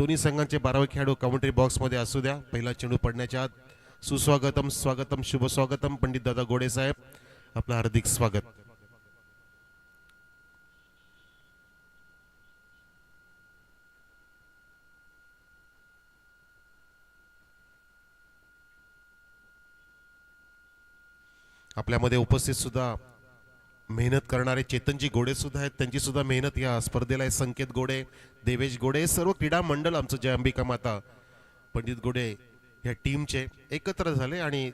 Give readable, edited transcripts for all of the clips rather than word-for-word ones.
दोन्ही संघांचे 12 खेळाडू कमेंट्री बॉक्समध्ये असू द्या. पहिला चेंडू पडण्याच्या आत सुस्वागतम, स्वागतम, शुभ स्वागतम. पंडित दादा गोडे साहेब, आपलं हार्दिक स्वागत. आपल्यामध्ये उपस्थित सुद्धा मेहनत करणारे चेतनजी गोडे सुद्धा आहेत. त्यांची सुद्धा मेहनत या स्पर्धेला आहे. संकेत गोडे, देवेश गोडे, सर्व क्रीडा मंडळ आमचं जय अंबिका माता पंडित गोडे या टीमचे एकत्र झाले आणि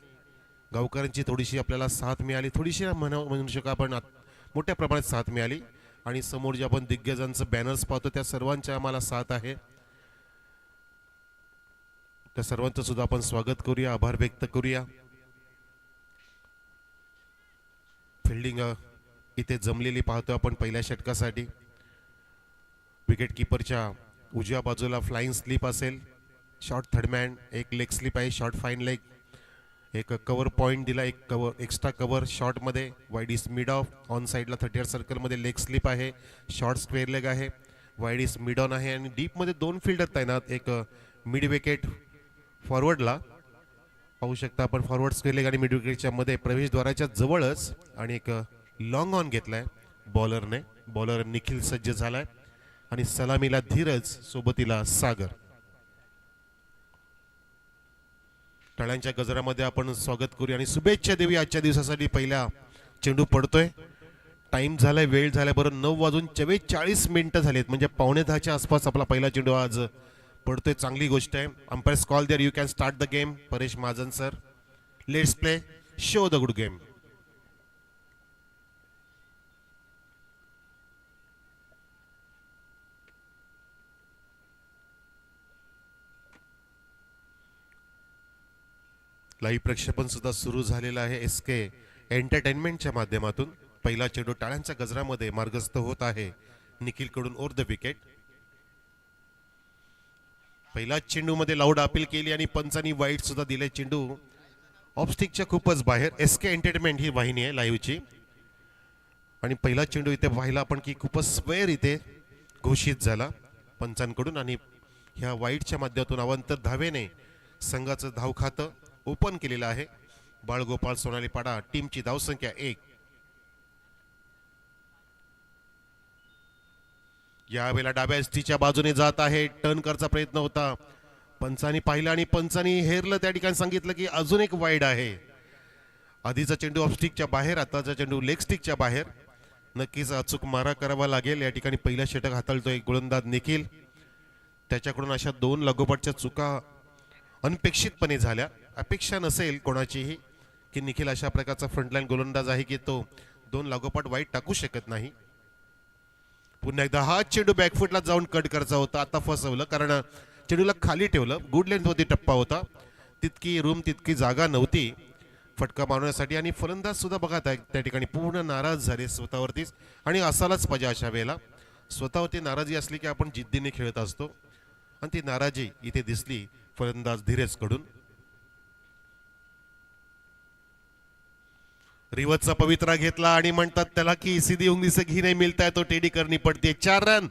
गावकऱ्यांची थोडीशी आपल्याला साथ मिळाली. थोडीशी म्हणू शकतो आपण मोठ्या प्रमाणात साथ मिळाली. आणि समोर जे आपण दिग्गजांचं बॅनर्स पाहतो त्या सर्वांच्या आम्हाला साथ आहे. त्या सर्वांचं सुद्धा आपण स्वागत करूया, आभार व्यक्त करूया. फिल्डिंग इथे जमलेली पाहतो आपण पहिल्या षटकासाठी. विकेट किपरच्या उजव्या बाजूला फ्लाइंग स्लिप असेल, शॉर्ट थर्डमॅन, एक लेग स्लिप आहे, शॉर्ट फाईन लेग, एक कव्हर पॉईंट दिला, एक कव्हर एक्स्ट्रा कव्हर शॉर्टमध्ये, wide is mid of, on साईडला 30 सर्कलमध्ये लेग स्लिप आहे, शॉर्ट स्क्वेअर लेग आहे, वाईड इज मिड ऑन आहे आणि डीपमध्ये 2 फिल्डर तैनात. एक मिड विकेट फॉरवर्डला पाहू शकता आपण, फॉरवर्ड स्क्वेअर लेग आणि मिड विकेटच्या मध्ये प्रवेशद्वाराच्या जवळच. आणि एक लॉंग ऑन घेतलाय बॉलरने. बॉलर निखिल सज्ज झालाय आणि सलामीला धीरज, सोबतीला सागर. टाळ्यांच्या गजरामध्ये आपण स्वागत करूया आणि शुभेच्छा देवी आजच्या दिवसासाठी. पहिला चेंडू पडतोय. टाइम झालाय, वेळ झालाय, बरं 9:44 झालेत, म्हणजे 9:15च्या आसपास आपला पहिला चेंडू आज पडतोय. चांगली गोष्ट आहे. Umpires call there, you can start the game. Paresh Mahajan sir, let's play, show the good game. Live प्रक्षेपण सुद्धा सुरू झालेलं आहे SK एंटरटेनमेंटच्या माध्यमातून. पहिला चेंडू टाळ्यांच्या गजरामध्ये मार्गस्थ होत आहे निखिल कडून ओव्हर द विकेट. पहिला चेंडू मध्ये लाऊड अपील केली आणि पंचांनी वाईट सुद्धा दिले. चेंडू ऑफस्टिकच्या खूपच बाहेर. SK एंटरटेनमेंट ही वाहिनी आहे लाईव्हची आणि पहिला चेंडू इथे पाहिला आपण की खूपच स्क्वेअर इथे घोषित झाला पंचांकडून आणि ह्या वाईटच्या माध्यमातून अवंतर धावेने संघाचं धाव खातं ओपन केलेलं आहे. बाळगोपाळ सोनाली पाडा, टीमची धावसंख्या 1. यावेळेला डाव्या एसटीच्या बाजूने जात आहे. टर्न करचा प्रयत्न होता, पंचांनी पाहिलं आणि पंचांनी हेरलं. त्या ठिकाणी सांगितलं की अजून एक वाईड आहे. आधीचा चेंडू ऑफस्टिकच्या बाहेर, आताचा चेंडू लेग स्टिकच्या बाहेर. नक्कीच अचूक मारा करावा लागेल. या ठिकाणी पहिला षटक हाताळतो एक गोलंदाज निखिल. त्याच्याकडून अशा 2 लागोपाठच्या चुका अनपेक्षितपणे झाल्या. अपेक्षा नसेल कोणाचीही की निखिल अशा प्रकारचा फ्रंटलाईन गोलंदाज आहे की तो 2 लागोपाठ वाईट टाकू शकत नाही. पुन्हा एकदा हा चेंडू बॅकफुटला जाऊन कट करायचा होता. आता फसवलं कारण चेंडूला खाली ठेवलं. गुड लेंथमध्ये टप्पा होता, तितकी रूम, तितकी जागा नव्हती फटका मारण्यासाठी. आणि फलंदाज सुद्धा बघा त्या ठिकाणी पूर्ण नाराज झाले स्वतःवरतीच. आणि असायलाच पाहिजे अशा वेळेला. स्वतःवरती नाराजी असली की आपण जिद्दीने खेळत असतो आणि ती नाराजी इथे दिसली फलंदाज धीरज कडून. रिवतचा पवित्रा घेतला आणि म्हणतात त्याला की सीधी उंगली से घी नहीं मिलता है तो टेडी करनी पडते. 4 रन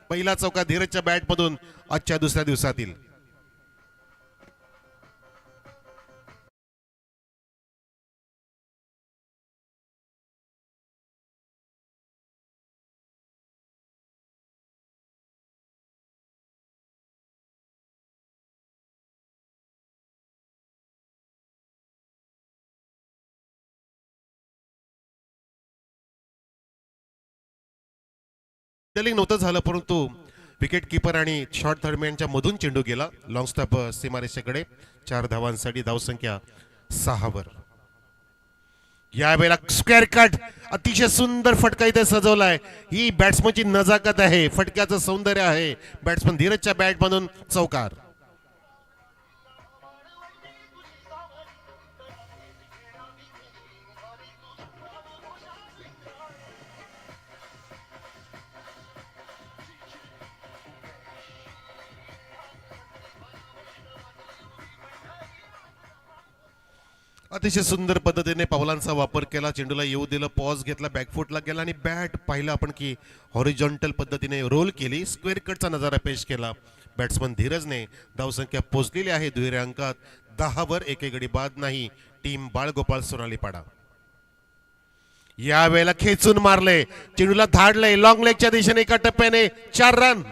पहिला चौका धीरजच्या बॅट मधून आजच्या दुसऱ्या दिवसातील. नव्हतं झालं, परंतु विकेट किपर आणि शॉर्ट थर्डमॅनच्या मधून चेंडू गेला लॉंग स्टॉप सीमारेषेकडे. 4 धावांसाठी धावसंख्या 6 वर. यावेळेला स्क्वेअर कट, अतिशय सुंदर फटका इथे सजवलाय. ही बॅट्समनची नजाकत आहे, फटक्याचं सौंदर्य आहे. बॅट्समन धीरजच्या बॅट मधून चौकार. अतिशय सुंदर पद्धतीने पावलांचा वापर केला. चेंडूला येऊ दिलं, पॉज घेतला, बॅकफुटला गेला आणि बॅट पाहिलं आपण की हॉरिझॉन्टल पद्धतीने रोल केली. स्क्वेअर कटचा नजारा पेश केला. बॅट्समन धीरजने धावसंख्या पोहोचलेली आहे दुहेरी अंकात. 10 वर एकही गडी बाद नाही. टीम बाळगोपाळ सोनालीपाडा. या वेळेला खेचून मारले, चेंडूला धाडले लॉंग लेगच्या दिशेने एका टप्प्याने 4 रन.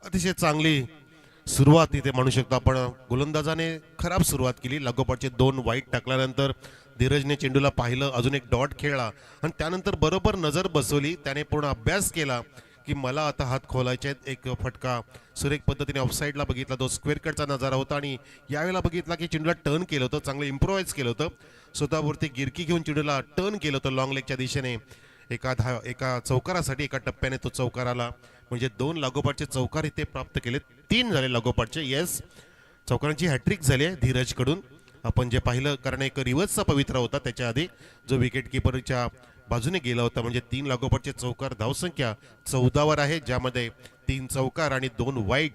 अतिशय चांगली सुरुवात इथे म्हणू शकतो आपण. गोलंदाजाने खराब सुरुवात केली. लागोपाठचे 2 वाईट टाकल्यानंतर धीरजने चेंडूला पाहिलं, अजून एक डॉट खेळला आणि त्यानंतर बरोबर नजर बसवली. त्याने पूर्ण अभ्यास केला की मला आता हात खोलायचे आहेत. एक फटका सुरेख पद्धतीने ऑफसाईडला बघितला, तो स्क्वेअर कटचा नजारा होता. आणि यावेळेला बघितला की चेंडूला टर्न केलं होतं, चांगलं इम्प्रोवाइज केलं होतं. स्वतःवरती गिरकी घेऊन चेंडूला टर्न केलं होतं लॉंग लेगच्या दिशेने. एका चौकारासाठी एका टप्प्याने तो चौकार आला. म्हणजे 2 लागोपाठचे चौकार इथे प्राप्त केले. 3 झाले लागोपाठचे. येस, चौकारांची हॅट्रिक झाली आहे धीरजकडून. आपण जे पाहिलं, कारण एक रिव्हर्सचा पवित्रा होता त्याच्या आधी जो विकेट किपरच्या बाजूने गेला होता. म्हणजे 3 लागोपाठचे चौकार. धावसंख्या 14 वर आहे, ज्यामध्ये 3 चौकार आणि 2 वाईट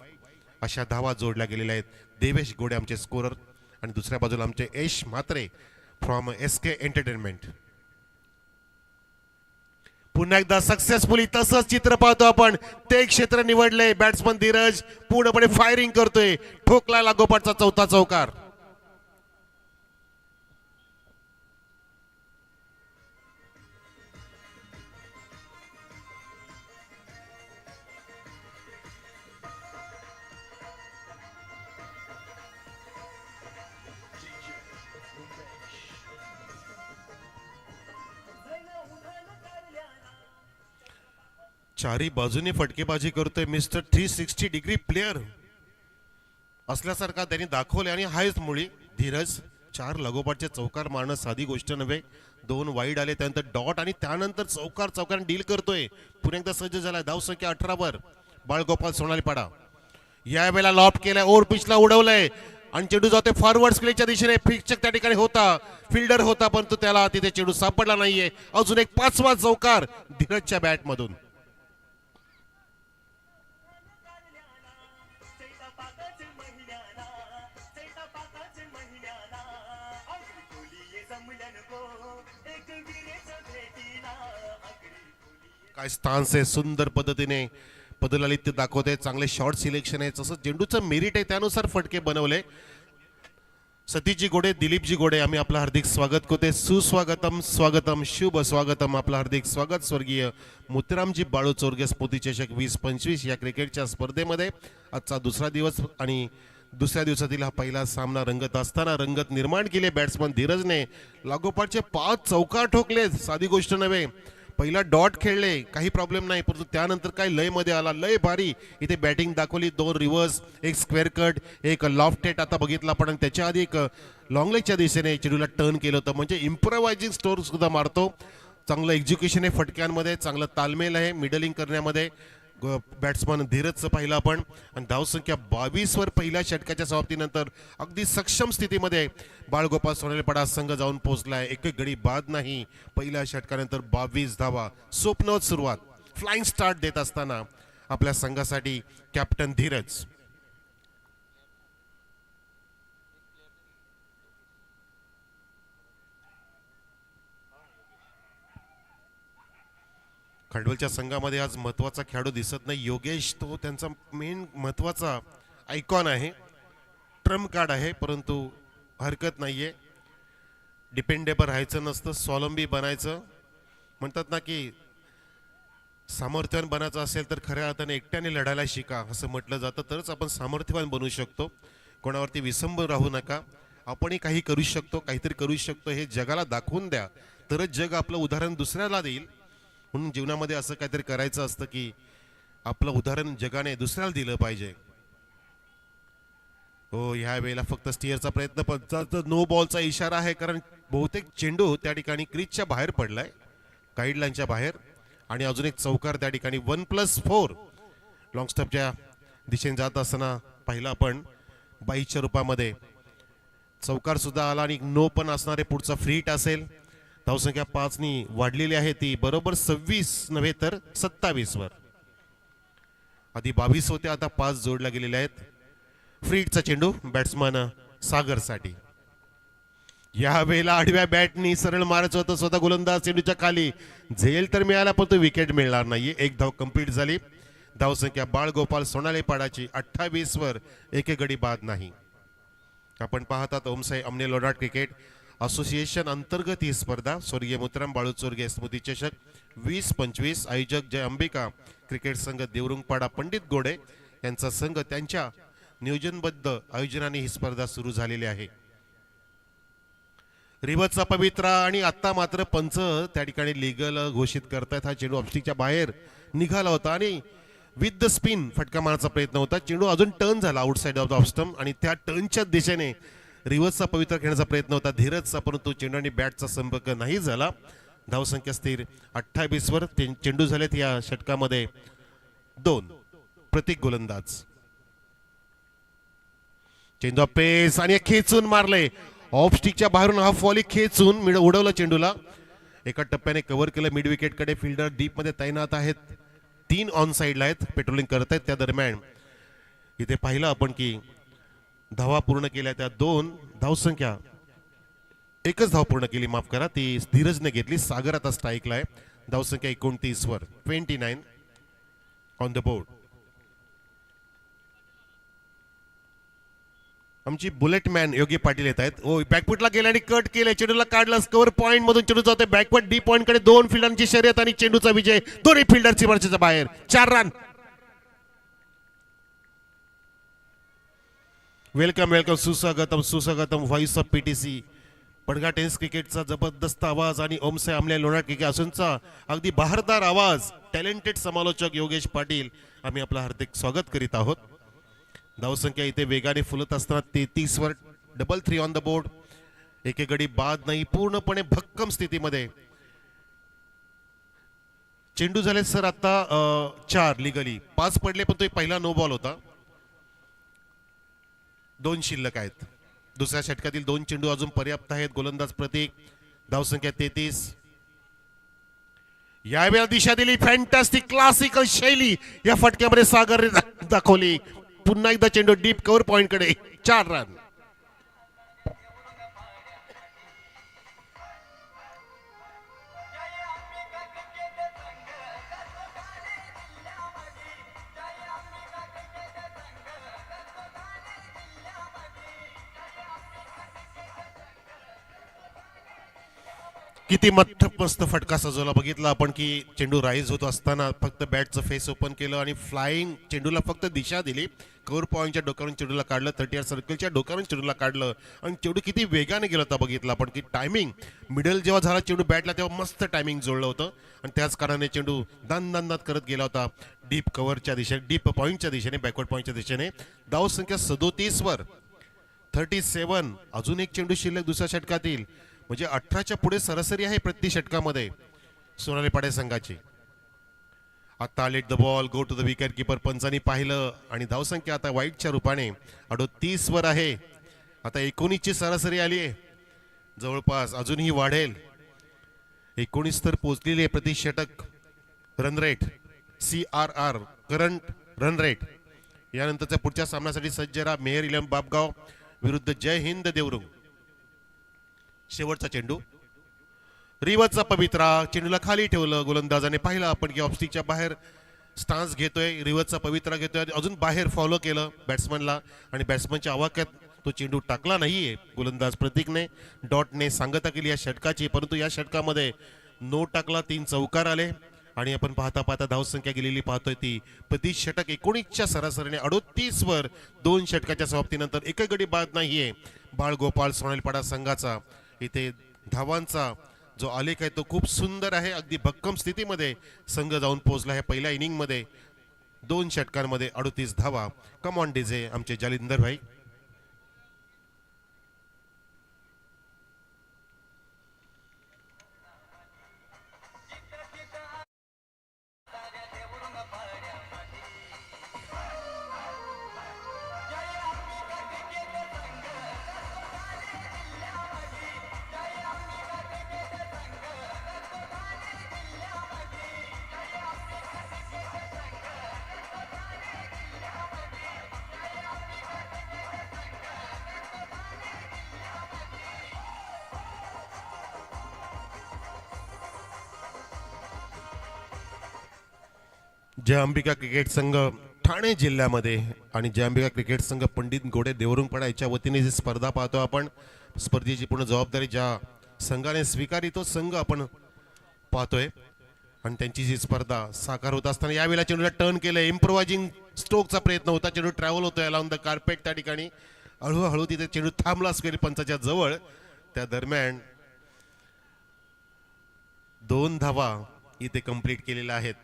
अशा धावा जोडल्या गेलेल्या आहेत. देवेश गोडे आमचे स्कोरर आणि दुसऱ्या बाजूला आमचे यश म्हात्रे फ्रॉम SK एंटरटेनमेंट. पुन्हा एकदा सक्सेसफुली तसंच चित्र पाहतो आपण. ते क्षेत्र निवडले. बॅट्समन धीरज पूर्णपणे फायरिंग करतोय. ठोकला लागोपाठचा 4था चौकार. चारी बाजूने फटकेबाजी करतोय मिस्टर 360 डिग्री प्लेयर असल्यासारखा त्यांनी दाखवले. आणि हायच मुळी धीरज 4 लागोपाठचे चौकार मारणं साधी गोष्ट नव्हे. 2 वाईड आले, त्यानंतर डॉट आणि त्यानंतर चौकार डील करतोय. पुन्हा एकदा सज्ज झालाय. धावसंख्या 18 वर बाळगोपाळ सोनालीपाडा. यावेळेला लॉफ्ट केलाय, ओव्हर पिचला उडवलंय आणि चेंडू जातोय फॉरवर्ड स्क्वेअरच्या दिशेने. फिक्चक त्या ठिकाणी होता, फिल्डर होता, परंतु त्याला तिथे चेंडू सापडला नाहीये. अजून एक 5वा चौकार धीरजच्या बॅटमधून. काय स्टान्स आहे, सुंदर पद्धतीने पदलालित्य दाखवते. चांगले शॉर्ट सिलेक्शन आहे, जसं चेंडूचं मेरिट आहे त्यानुसार फटके बनवले. सतीशजी घोडे, दिलीपजी घोडे, आम्ही आपलं हार्दिक स्वागत करते. सुस्वागतम, स्वागतम, शुभ स्वागतम. आपलं हार्दिक स्वागत स्वर्गीय मोतीरामजी बाळू चोरगे स्मृती चषक 2025 या क्रिकेटच्या स्पर्धेमध्ये. आजचा दुसरा दिवस आणि दुसऱ्या दिवसातील हा पहिला सामना रंगत असताना रंगत निर्माण केले बॅट्समन धीरजने. लागोपाठचे 5 चौकार ठोकले, साधी गोष्ट नव्हे. पहिला डॉट खेळले, काही प्रॉब्लेम नाही, परंतु त्यानंतर काय लय मध्ये आला. लय भारी इथे बॅटिंग दाखवली. 2 रिव्हर्स, एक स्क्वेअर कट, एक लॉफ्ट हिट आता बघितला आपण. त्याच्या आधी एक लॉंग लेगच्या दिशेने चेंडूला टर्न केलं होतं. म्हणजे इम्प्रोवायझिंग स्ट्रोक सुद्धा मारतो. चांगलं एक्झिक्युशन आहे फटक्यांमध्ये, चांगलं तालमेल आहे मिडलिंग करण्यामध्ये. बॅट्समन धीरजचं पाहिलं आपण. आणि धावसंख्या 22 वर पहिल्या षटकाच्या समाप्तीनंतर अगदी सक्षम स्थितीमध्ये बाळगोपाळ सोनालीपाडा संघ जाऊन पोहोचलाय. एकही गडी बाद नाही. पहिल्या षटकानंतर 22 धावा. स्वप्नवत सुरुवात, फ्लाइंग स्टार्ट देत असताना आपल्या संघासाठी कॅप्टन धीरज. खंडवलच्या संघामध्ये आज महत्वाचा खेळाडू दिसत नाही. योगेश तो त्यांचा मेन महत्वाचा आयकॉन आहे, ट्रम्प कार्ड आहे, परंतु हरकत नाहीये. डिपेंडेबल राहायचं नसतं, स्वावलंबी बनायचं. म्हणतात ना की सामर्थ्यवान बनायचं असेल तर खऱ्या अर्थाने एकट्याने लढायला शिका असं म्हटलं जातं, तरच आपण सामर्थ्यवान बनू शकतो. कोणावरती विसंब राहू नका. आपणही काही करू शकतो, काहीतरी करू शकतो हे जगाला दाखवून द्या, तरच जग आपलं उदाहरण दुसऱ्याला देईल. म्हणून जीवनामध्ये असं काहीतरी करायचं असतं की आपलं उदाहरण जगाने दुसऱ्याला दिलं पाहिजे. हो, ह्या वेळेला फक्त स्टिअरचा प्रयत्न, पण नो बॉलचा इशारा आहे, कारण बहुतेक चेंडू त्या ठिकाणी क्रीजच्या बाहेर पडलाय, गाईडलाईनच्या बाहेर. आणि अजून एक चौकार त्या ठिकाणी. 1+4 लॉंग स्टॉपच्या दिशेने जात असताना पाहिलं आपण 22च्या रूपामध्ये चौकार सुद्धा आला आणि नो पण असणारे पुढचा फ्री हिट असेल. धावसंख्या 5नी वाढलेली आहे ती बरोबर 26 नव्हे तर 27 वर. आधी 22 होते आता 5 जोडल्या गेलेले आहेत. फ्री हिटचा चेंडू बॅट्समन सागरसाठी. या वेळेला आडव्या बॅटनी सरळ मारायचं होतं स्वतः गोलंदाज चेंडूच्या खाली. झेल तर मिळाला पण तो विकेट मिळणार नाहीये. एक धाव कंप्लीट झाली. धावसंख्या बाळगोपाल सोनाले पाडाची 28 वर एक गडी बाद नाही. आपण पाहतात ओमसाई अमने लोणाट क्रिकेट असोसिएशन अंतर्गत ही स्पर्धा स्वर्गीय मुत्राम बाळू चोरगे स्मृती चषक 20-25 आयोजक जय अंबिका क्रिकेट संघ देवरुंगपाडा पंडित गोडे यांचा संघ त्यांच्या नियोजनबद्ध आयोजनाने ही स्पर्धा सुरू झालेली आहे. रिवतचा पवित्रा आणि आता मात्र पंच त्या ठिकाणी लीगल घोषित करतायत. हा चेंडू ऑफस्टिकच्या बाहेर निघाला होता आणि विथ द स्पिन फटका मारण्याचा प्रयत्न होता. चेंडू अजून टर्न झाला outside of the off stump आणि त्या टर्नच्या दिशेने रिव्हर्सचा पवित्रा खेळण्याचा प्रयत्न होता धीरजचा, परंतु चेंडू आणि बॅटचा संपर्क नाही झाला. धावसंख्या स्थिर 28 वर. चेंडू झालेत या षटकामध्ये 2. प्रतीक गोलंदाज. चेंडू पेस आणि खेचून मारले ऑफ स्टिकच्या बाहेरून हाफ वॉली खेचून उडवलं चेंडूला. एका टप्प्याने कव्हर केलं मिड विकेट कडे. फिल्डर डीप मध्ये तैनात आहेत. 3 ऑन साइडला आहेत पेट्रोलिंग करत आहेत. त्या दरम्यान इथे पाहिलं आपण की धावा पूर्ण केल्या त्या 2 धावसंख्या एकच धाव पूर्ण केली माफ करा ती धीरजने घेतली. सागर आता स्ट्राईकला आहे. धावसंख्या 29 वर 29 ऑन द बोर्ड. आमची बुलेट मॅन योगी पाटील येत आहेत. ओ बॅकफुटला गेला आणि कट केले. चेंडूला काढला स्कोअर पॉइंट मधून चेंडू जातोय बॅकवर्ड डी पॉइंट कडे. 2 फिल्डरची शर्यत आणि चेंडूचा विजय. दोन्ही फिल्डरची वरच्या बाहेर. 4 रन. वेलकम वेलकम सुस्वागतम सुस्वागतम व्हॉइस ऑफ पीटीसी पडगा टेनिस क्रिकेटचा जबरदस्त आवाज आणि ओमसाई अमले लोणाट क्रिकेट असूनचा अगदी बहारदार आवाज टॅलेंटेड समालोचक योगेश पाटील आम्ही आपलं हार्दिक स्वागत करीत आहोत. धावसंख्या इथे वेगाने फुलत असताना 33 वर. Double 3 on the board. एक गडी बाद नाही. पूर्णपणे भक्कम स्थितीमध्ये चेंडू झाले सर आता 4 लिगली 5 पडले पण तो एक पहिला नो बॉल होता. 2 शिल्लक आहेत. दुसऱ्या षटकातील 2 चेंडू अजून पर्याप्त आहेत. गोलंदाज प्रतीक. धावसंख्या 33. यावेळेला दिशा दिली फॅन्टास्टिक क्लासिकल शैली या फटक्यामध्ये सागर दाखवली. पुन्हा एकदा चेंडू डीप कव्हर पॉइंट कडे. 4 रन. किती मस्त फटका सजवला बघितला आपण की चेंडू राईज होत असताना फक्त बॅटचं फेस ओपन केलं आणि फ्लाइंग चेंडूला फक्त दिशा दिली. कव्हर पॉइंटच्या डोक्यावरून चेंडूला काढलं. 30 सर्कलच्या डोक्यावरून चेंडूला काढलं आणि चेंडू किती वेगाने गेला होता बघितला आपण की टायमिंग मिडल जेव्हा झाला चेंडू बॅटला तेव्हा मस्त टायमिंग जोडलं होतं आणि त्याच कारणाने चेंडू दान करत गेला होता डीप कव्हरच्या दिशेने डीप पॉइंटच्या दिशेने बॅकवर्ड पॉइंटच्या दिशेने. धावसंख्या 37 वर 37. अजून एक चेंडू शिल्लक दुसऱ्या षटकातील म्हणजे 18च्या पुढे सरासरी आहे प्रति षटकामध्ये सोनाली पाडे संघाची. आता let the ball go to the wicket keeper पंचांनी पाहिलं आणि धावसंख्या आता वाईटच्या रूपाने 38 वर आहे. आता 19ची सरासरी आली आहे. जवळपास अजूनही वाढेल. 19 तर पोहोचलेली आहे प्रति षटक run rate CRR current run rate. यानंतरच्या पुढच्या सामन्यासाठी सज्ज राहा मेहर इलम बापगाव विरुद्ध जय हिंद देवरुंग. शेवटचा चेंडू रिवतचा पवित्रा. चेंडूला खाली ठेवलं गोलंदाजाने. पाहिलं आपण की ऑफस्टिकच्या बाहेर स्टान्स घेतोय. रिवतचा पवित्रा घेतोय. अजून बाहेर फॉलो केलं बॅट्समनला आणि बॅट्समनच्या आवाक्यात तो चेंडू टाकला नाहीये. गोलंदाज प्रतीकने डॉटने सांगता केली या षटकाची, परंतु या षटकामध्ये नो टाकला. 3 चौकार आले आणि आपण पाहता पाहता धावसंख्या गेलेली पाहतोय ती प्रति षटक 19च्या सरासरीने 38 वर 2 षटकाच्या समाप्तीनंतर एक गडी बाद नाहीये बाळगोपाल सोनालीपाडा संघाचा. इथे धावांचा जो आलेख आहे तो खूप सुंदर आहे. अगदी भक्कम स्थितीमध्ये संघ जाऊन पोहोचला आहे. पहिल्या इनिंग मध्ये 2 षटकांमध्ये 38 धावा. कम ऑन डीजे आमचे जालिंदर भाई. जय अंबिका क्रिकेट संघ ठाणे जिल्ह्यामध्ये आणि जय अंबिका क्रिकेट संघ पंडित गोडे देवरुंगपाडा याच्या वतीने जी स्पर्धा पाहतो आपण, स्पर्धेची पूर्ण जबाबदारी ज्या संघाने स्वीकारली तो संघ आपण पाहतोय आणि त्यांची जी स्पर्धा साकार होत असताना यावेळेला चेंडूला टर्न केलं, इम्प्रोवायझिंग स्ट्रोकचा प्रयत्न होता, चेंडू ट्रॅव्हल होतोय अलाउन द कार्पेट त्या ठिकाणी, हळूहळू तिथे चेंडू थांबला स्क्वेअर पंचाच्या जवळ. त्या दरम्यान 2 धावा इथे कंप्लीट केलेल्या आहेत.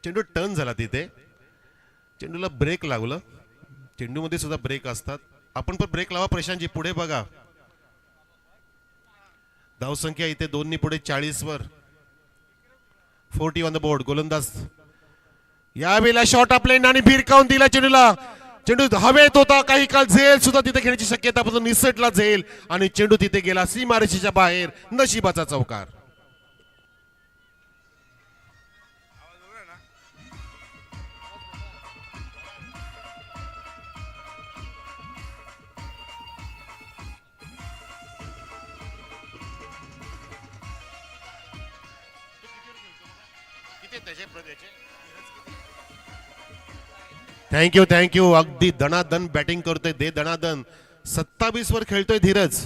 चेंडू टर्न झाला, तिथे चेंडूला ब्रेक लागलं, चेंडूमध्ये सुद्धा ब्रेक असतात, आपण पण ब्रेक लावा प्रशांतजी, पुढे बघा. धावसंख्या इथे 2 पुढे 40 वर, 40 ऑन द बोर्ड. गोलंदाज यावेळेला शॉट आपल्या आणि भिरकावून दिला चेंडूला, चेंडू हवेत होता, काही काळ झेल सुद्धा तिथे खेळण्याची शक्यता, पण निसटला झेल आणि चेंडू तिथे गेला सीमारेषेच्या बाहेर. नशिबाचा चौकार. थँक्यू. अगदी दणादण बॅटिंग करतोय, दे दणादण. 27 वर खेळतोय धीरज.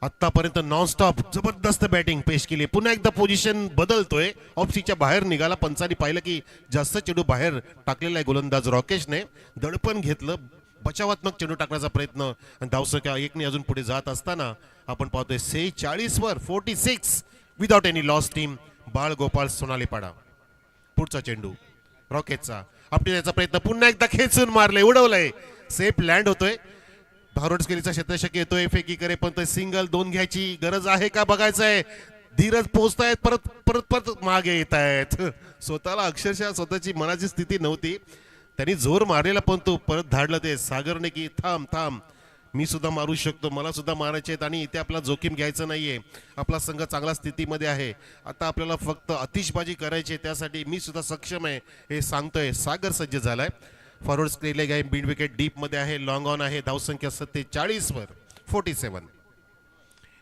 आतापर्यंत नॉनस्टॉप जबरदस्त बॅटिंग पेश केली. पुन्हा एकदा पोझिशन बदलतोय, ऑफसीच्या बाहेर निघाला. पंचांनी पाहिलं की जास्त चेंडू बाहेर टाकलेला आहे गोलंदाज राकेशने, दडपण घेतलं, बचावात्मक चेंडू टाकण्याचा प्रयत्न आणि धावसंख्या 1 ने अजून पुढे जात असताना आपण पाहतोय 46 वर 46 विदाउट एनी लॉस टीम. बाळ गोपाळ सोनालीपाडा. पुढचा चेंडू रॉकेटचा, आपली याचा प्रयत्न पुन्हा एकदा खेचून मारले, उडवलंय, सेफ लँड होतोय. फॉरवर्ड स्केलीचा क्षेत्रशक येतोय, फेकी करे पण तो सिंगल 2 घ्यायची गरज आहे का बघायचंय. धीरज पोहोचतायत, परत परत परत मागे येत आहेत. स्वतःला अक्षरशः स्वतःची मनाची स्थिती नव्हती, त्यांनी जोर मारलेला पण तो परत धाडलं ते सागरने की थांब, मी सुद्धा मारू शकतो, मला सुद्धा मारायचे आहेत आणि इथे आपला जोखीम घ्यायचं नाहीये. आपला संघ चांगला स्थितीमध्ये आहे, आता आपल्याला फक्त आतिषबाजी करायची, त्यासाठी मी सुद्धा सक्षम आहे हे सांगतोय. सागर सज्ज झालाय. फॉरवर्ड स्क्रीनला आहे, मिड विकेट डीप मध्ये आहे, लॉंग ऑन आहे. धावसंख्या 47 वर 47.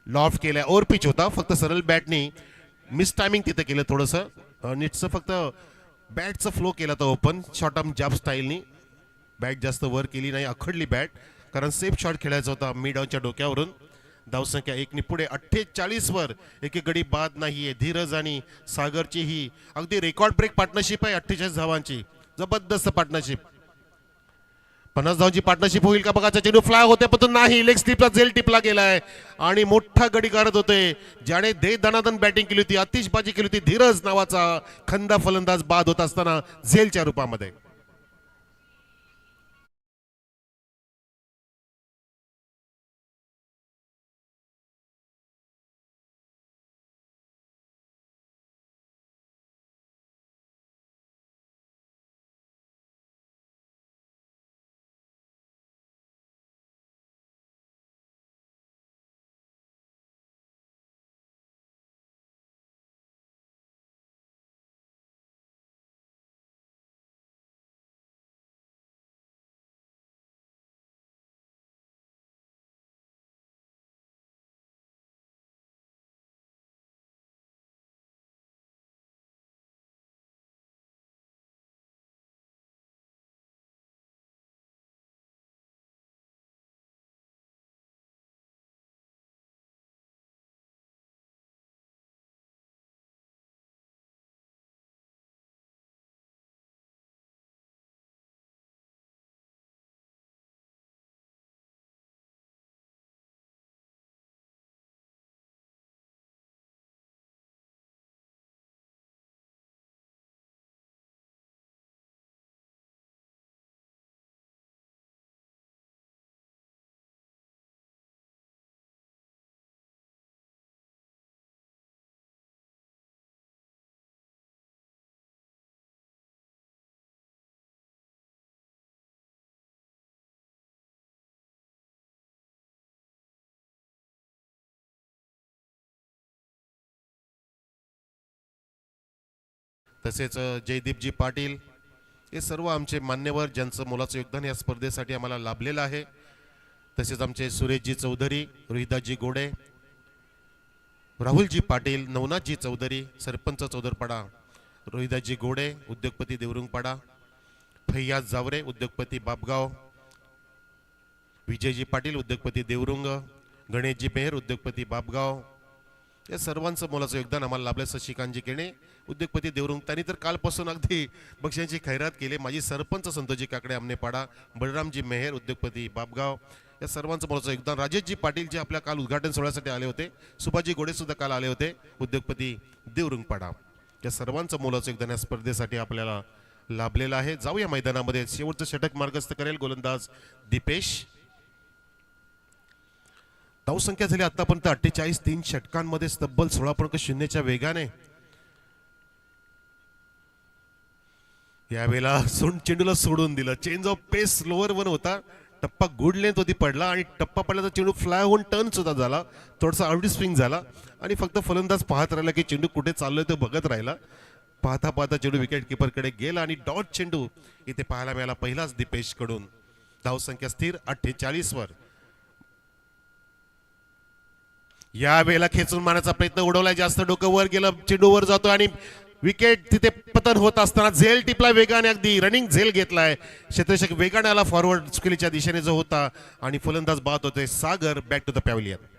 लॉफ्ट केलाय, ओव्हर पिच होता, फक्त सरळ बॅटनी मिस टायमिंग तिथे केलं थोडंसं. नीटचं फक्त बॅटचा फ्लो केला तर ओपन शॉर्ट आर्म जॅब स्टाईलनी, बॅट जास्त वर केली नाही, आखडली बॅट, कारण सेफ शॉट खेळायचा होता मिड ऑनच्या डोक्यावरून. धावसंख्या 1 ने पुढे 48 वर. एक गडी बाद नाहीये. धीरज आणि सागरची ही अगदी रेकॉर्ड ब्रेक पार्टनरशिप आहे. 48 धावांची जबरदस्त पार्टनरशिप. 50 धावांची पार्टनरशिप होईल का बघायचा. चेंडू फ्लाय होते पण नाही, लेग स्लिपला झेल टिपला गेलाय आणि मोठा गडी करत होते, ज्याने दे दणादण बॅटिंग केली होती, आतिषबाजी केली होती. धीरज नावाचा खंदा फलंदाज बाद होत असताना झेलच्या रूपामध्ये. तसेच जयदीपजी पाटील हे सर्व आमचे मान्यवर, ज्यांचं मोलाचं योगदान या स्पर्धेसाठी आम्हाला लाभलेलं आहे. तसेच आमचे सुरेशजी चौधरी, रोहिदासजी गोडे, राहुलजी पाटील, नवनाथजी चौधरी, सरपंच चौधरपाडा रोहिदाजी घोडे उद्योगपती देवरुंगपाडा, फैयाज जावरे उद्योगपती बापगाव, विजयजी पाटील उद्योगपती देवरुंग, गणेशजी मेहर उद्योगपती बापगाव, या सर्वांचं मोलाचं योगदान आम्हाला लाभलं. शशिकांतजी केणे उद्योगपती देवरुंग, त्यांनी तर कालपासून अगदी बक्षिसांची खैरात केली. माजी सरपंच संतोषजी काकडे आमनेपाडा, बळरामजी मेहर उद्योगपती बापगाव, या सर्वांचं मोलाचं योगदान. राजेशजी पाटील जे आपल्या काल उद्घाटन सोहळ्यासाठी आले होते, सुभाषजी घोडे सुद्धा काल आले होते उद्योगपती देवरुंगपाडा, या सर्वांचं मोलाचं योगदान या स्पर्धेसाठी आपल्याला लाभलेलं आहे. जाऊया मैदानामध्ये. शेवटचं षटक मार्गस्थ करेल गोलंदाज दीपेश. धावसंख्या झाली आतापर्यंत 48, 3 षटकांमध्ये तब्बल 16.0च्या वेगाने. यावेळेला चेंडूला सोडून दिलं. Change of pace lower one होता, टप्पा गुड लेंथ होती पडला आणि टप्पा पडल्याचा चेंडू फ्लाय होऊन टर्न सुद्धा झाला, थोडासा आउट स्विंग झाला आणि फक्त फलंदाज पाहत राहिला की चेंडू कुठे चाललोय तो बघत राहिला. पाहता पाहता चेंडू विकेट किपरकडे गेला आणि डॉट चेंडू इथे पाहायला मिळाला पहिलाच दीपेश कडून. धावसंख्या स्थिर 48 वर. या वेळेला खेचून मारण्याचा प्रयत्न उडवलाय, जास्त डोकं वर गेलं, चेंडू वर जातो आणि विकेट तिथे पतन होत असताना झेल टिपला वेगाने, अगदी रनिंग झेल घेतलाय. क्षेत्ररक्षक वेगाने आला फॉरवर्ड स्किलीच्या दिशेने जो होता आणि फलंदाज बाद होते Sagar back to the pavilion.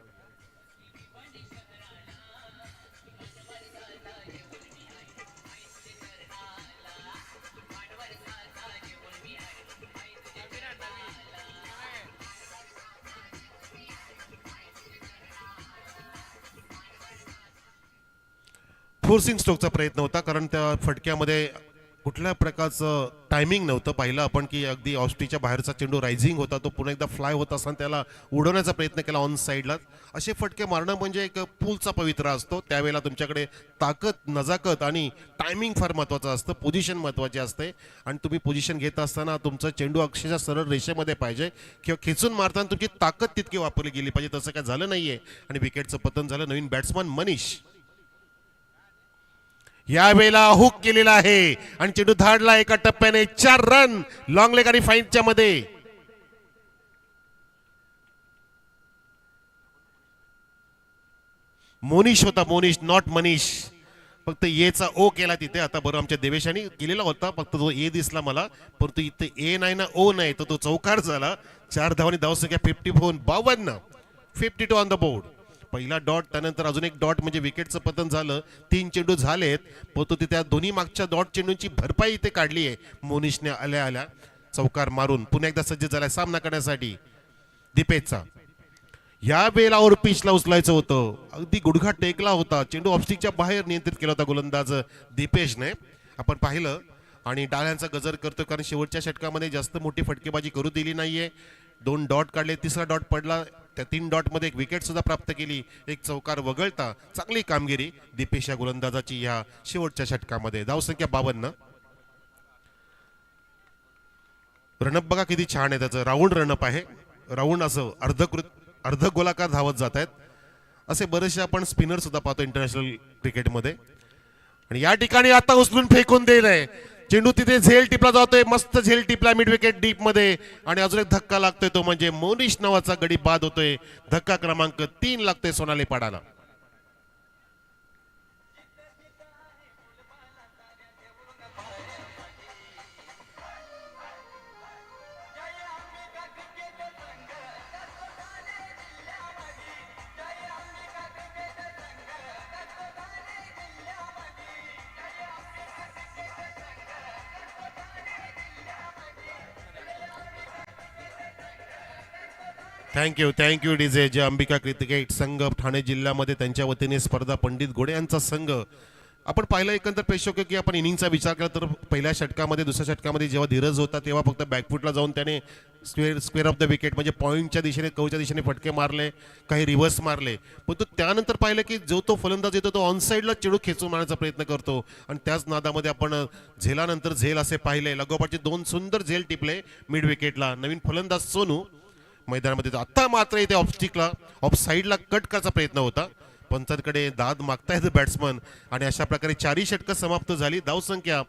Forcing स्ट्रोकचा प्रयत्न होता, कारण त्या फटक्यामध्ये कुठल्या प्रकारचं टायमिंग नव्हतं. पाहिलं आपण की अगदी ऑस्ट्रीच्या बाहेरचा चेंडू रायझिंग होता, तो पुन्हा एकदा फ्लाय होत असताना त्याला उडवण्याचा प्रयत्न केला ऑन साईडला. असे फटके मारणं म्हणजे एक पूलचा पवित्रा असतो. त्यावेळेला तुमच्याकडे ताकद, नजाकत आणि टायमिंग फार महत्त्वाचं असतं, पोझिशन महत्त्वाची असते आणि तुम्ही पोझिशन घेत असताना तुमचा चेंडू अक्षरशः सरळ रेषेमध्ये पाहिजे किंवा खेचून मारताना तुमची ताकद तितकी वापरली गेली पाहिजे. तसं काय झालं नाहीये आणि विकेटचं पतन झालं. नवीन बॅट्समन मनीष या वेळेला हुक केलेला आहे आणि चेंडू धाडला एका टप्प्याने. 4 रन लॉंग लेग आणि फाईनच्या मध्ये. मोनिश होता, मोनिश, नॉट मनीष. फक्त एचा ओ केला तिथे. आता बरोबर आमच्या देवेशाने केलेला होता, फक्त तो ए दिसला मला, परंतु इथे ए नाही ना ओ नाही, तर तो चौकार झाला. 4 धावांनी धावसंख्या 52, 52 ऑन द बोर्ड. पहिला डॉट, त्यानंतर अजून एक डॉट म्हणजे विकेटचं पतन झालं. 3 चेंडू झालेत, परंतु त्या दोन्ही मागच्या डॉट चेंडूंची भरपाई इथे काढली आहे मोनिशने आल्या आल्या चौकार मारून. पुन्हा एकदा सज्ज झालाय सामना करण्यासाठी दीपेशचा. या वेळेला ओव्हर पिचला उचलायचं होतं, अगदी गुडघा टेकला होता, चेंडू ऑफस्टिकच्या बाहेर नियंत्रित केला होता गोलंदाज दीपेशने. आपण पाहिलं आणि डाळ्यांचा गजर करतो, कारण शेवटच्या षटकामध्ये जास्त मोठी फटकेबाजी करू दिली नाहीये. 2 डॉट काढले, तिसरा डॉट पडला, त्या 3 डॉट मध्ये एक विकेट सुद्धा प्राप्त केली, एक चौकार वगळता चांगली कामगिरी दीपेश या गोलंदाजाची या शेवटच्या षटकामध्ये. धावसंख्या 52. रनअप बघा किती छान आहे, त्याचं राऊंड रनअप आहे. राऊंड असं अर्ध गोलाकार धावत जात आहेत. असे बरेचसे आपण स्पिनर सुद्धा पाहतो इंटरनॅशनल क्रिकेटमध्ये. आणि या ठिकाणी आता उचलून फेकून दिलंय चेंडू, तिथे झेल टिपला जातोय, मस्त झेल टिपला मिड विकेट डीप मध्ये. आणि अजून एक धक्का लागतोय, तो म्हणजे मोनिश नावाचा गडी बाद होतोय. धक्का क्रमांक 3 लागतोय सोनाली पाडाला. Thank you DJ. जे अंबिका क्रिकेट संघ ठाणे जिल्ह्यामध्ये त्यांच्या वतीने स्पर्धा पंडित घोडे यांचा संघ. आपण पाहिलं एकंदर प्रेक्षक की आपण इनिंगचा विचार केला तर पहिल्या षटकामध्ये, दुसऱ्या षटकामध्ये जेव्हा धीरज होता तेव्हा फक्त बॅकफुटला जाऊन त्याने स्क्वेअर ऑफ द विकेट म्हणजे पॉईंटच्या दिशेने, कवच्या दिशेने फटके मारले, काही रिव्हर्स मारले. पण तो त्यानंतर पाहिलं की जो तो फलंदाज येतो तो ऑन साईडला चेंडू खेचून मारण्याचा प्रयत्न करतो आणि त्याच नादामध्ये आपण झेलानंतर झेल असे पाहिले. लगोपाठचे 2 सुंदर झेल टिपले मिड विकेटला. नवीन फलंदाज सोनू मैदानामध्ये. आता मात्र इथे ऑफस्टिकला, ऑफ साईडला कट करायचा प्रयत्न होता. पंचांकडे दाद मागतायत बॅट्समन आणि अशा प्रकारे 4ही षटकं समाप्त झाली. धावसंख्या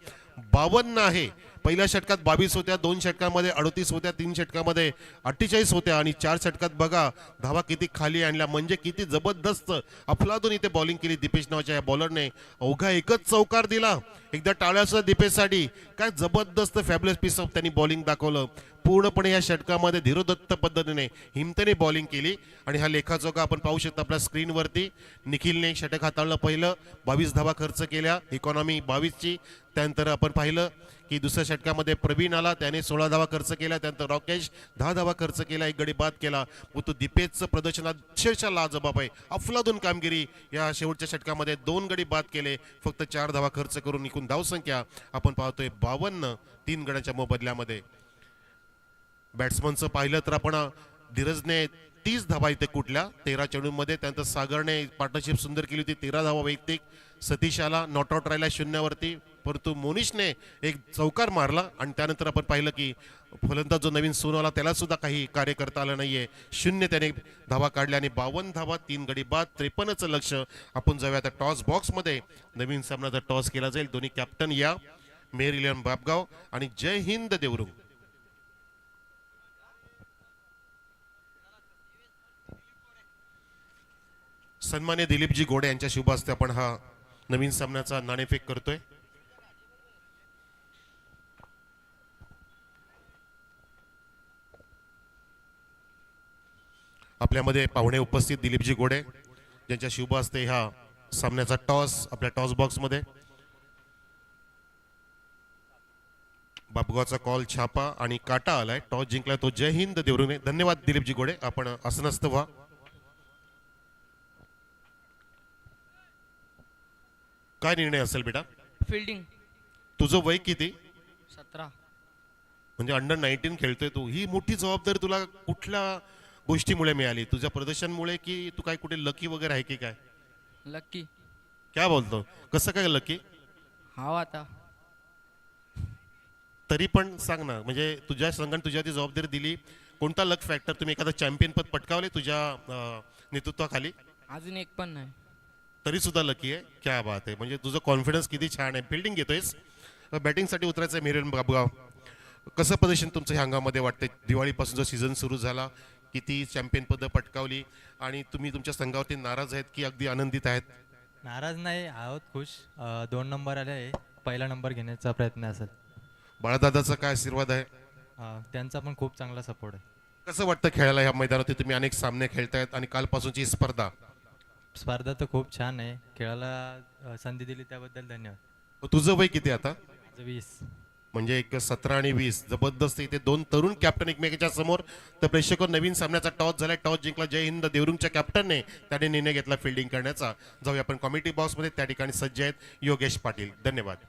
52 आहे, पहिल्या षटकात 22 होत्या, 2 षटकांमध्ये 38 होत्या, 3 षटकामध्ये 48 होत्या आणि 4 षटकात बघा धावा किती खाली आणल्या. म्हणजे किती जबरदस्त अफलातून इथे बॉलिंग केली दीपेश नावाच्या या बॉलरने. अवघा एकच चौकार दिला. एकदा टाळ्यासुद्धा दीपेशसाठी. काय जबरदस्त फॅब्युलस पीस ऑफ त्यांनी बॉलिंग दाखवलं. पूर्णपणे या षटकामध्ये धीरोदत्त पद्धतीने हिमतेने बॉलिंग केली आणि हा लेखाजोखा आपण पाहू शकतो आपल्या स्क्रीनवरती. निखिलने षटक हाताळलं पहिलं, 22 धावा खर्च केल्या, इकॉनॉमी 22ची. त्यानंतर आपण पाहिलं की दुसऱ्या षटकामध्ये प्रवीण आला, त्याने 16 धावा खर्च केल्या. त्यानंतर राकेश 10 धावा खर्च केला, एक गडी बाद केला. व तो दीपेशचं प्रदर्शन अक्षरशः लाजबाब आहे. अफलातून कामगिरी या शेवटच्या षटकामध्ये. 2 गडी बाद केले, फक्त 4 धावा खर्च करून एकूण धावसंख्या आपण पाहतोय 52 3 गड्यांच्या मोबदल्यामध्ये. बॅट्समनचं पाहिलं तर आपण धीरजने 30 धावा इथे कुठल्या 13 चेंडूंमध्ये. त्यानंतर सागरने पार्टनरशिप सुंदर केली होती, 13 धावा वैयक्तिक. सतीश आला, नॉट आउट राहिला शून्यावरती, परंतु मोनिशने एक चौकार मारला. आणि त्यानंतर आपण पाहिलं की फलंदाज जो नवीन सोनवाला त्याला सुद्धा काही कार्य करता आलं नाहीये. 0 त्याने धावा काढल्या आणि 52 धावा, 3 गडी बाद, 53चं लक्ष. आपण जाऊया आता टॉस बॉक्समध्ये. नवीन सामनाचा टॉस केला जाईल. दोन्ही कॅप्टन या मेहर इलियन बापगाव आणि जय हिंद देवरुंग. सन्मान्य दिलीपजी घोडे यांच्या शुभ हस्ते आपण हा नवीन सामन्याचा नाणेफेक करतोय. आपल्यामध्ये पाहुणे उपस्थित दिलीपजी घोडे यांच्या शुभ हस्ते हा सामन्याचा टॉस आपल्या टॉस बॉक्समध्ये. बापगावचा कॉल छापा आणि काटा आलाय. टॉस जिंकला तो जय हिंद देवरुंगे. धन्यवाद दिलीपजी घोडे, आपण आसनस्थ व्हा. काय निर्णय असेल बेटा? फिल्डिंग. तुझं वय किती? 17. म्हणजे अंडर 19 खेळतोय तू. ही मोठी जबाबदारी तुला कुठल्या गोष्टीमुळे मिळाली? तुझ्या प्रदर्शनमुळे की तू काय कुठे लकी वगैरे आहे की काय? लक्की. काय बोलतो? कसं काय लकी? हाव आता. तरी पण सांग ना, म्हणजे तुझ्या संघाने तुझ्या ती जबाबदारी दिली. कोणता लक फॅक्टर? तुम्ही एखादा चॅम्पियन पद पटकावले तुझ्या नेतृत्वाखाली? अजून एक पण नाही. तरी सुद्धा लकी आहे. क्या बात आहे. म्हणजे तुझं कॉन्फिडन्स किती छान आहे. फिल्डिंग घेतोयस, बॅटिंगसाठी उतरायचं आहे. मेहर बापगाव, कसं प्रदर्शन तुमचं ह्या अंगामध्ये वाटतंय? दिवाळीपासून जो सीझन सुरू झाला, किती चॅम्पियन पदं पटकावली आणि तुम्ही तुमच्या संघावरती नाराज आहेत की अगदी आनंदित आहेत? नाराज नाही आहोत, खुश. 2 नंबर आले आहे, पहिला नंबर घेण्याचा प्रयत्न असेल. बाळादादाचा काय आशीर्वाद आहे? त्यांचा पण खूप चांगला सपोर्ट आहे. कसं वाटतं खेळायला ह्या मैदानावरती? तुम्ही अनेक सामने खेळतायत आणि कालपासूनची स्पर्धा स्पर्धा तर खूप छान आहे. खेळायला संधी दिली त्याबद्दल धन्यवाद. तुझं वय किती आता? 20. म्हणजे एक 17 आणि 20. जबरदस्त. इथे 2 तरुण कॅप्टन एकमेकांच्या समोर. तर प्रेक्षकांवर नवीन सामन्याचा टॉस झाला. टॉस जिंकला जय हिंद देवरुंगच्या कॅप्टनने. त्याने निर्णय घेतला फिल्डिंग करण्याचा. जाऊया आपण कॉमेडी बॉक्समध्ये. त्या ठिकाणी सज्ज आहेत योगेश पाटील. धन्यवाद.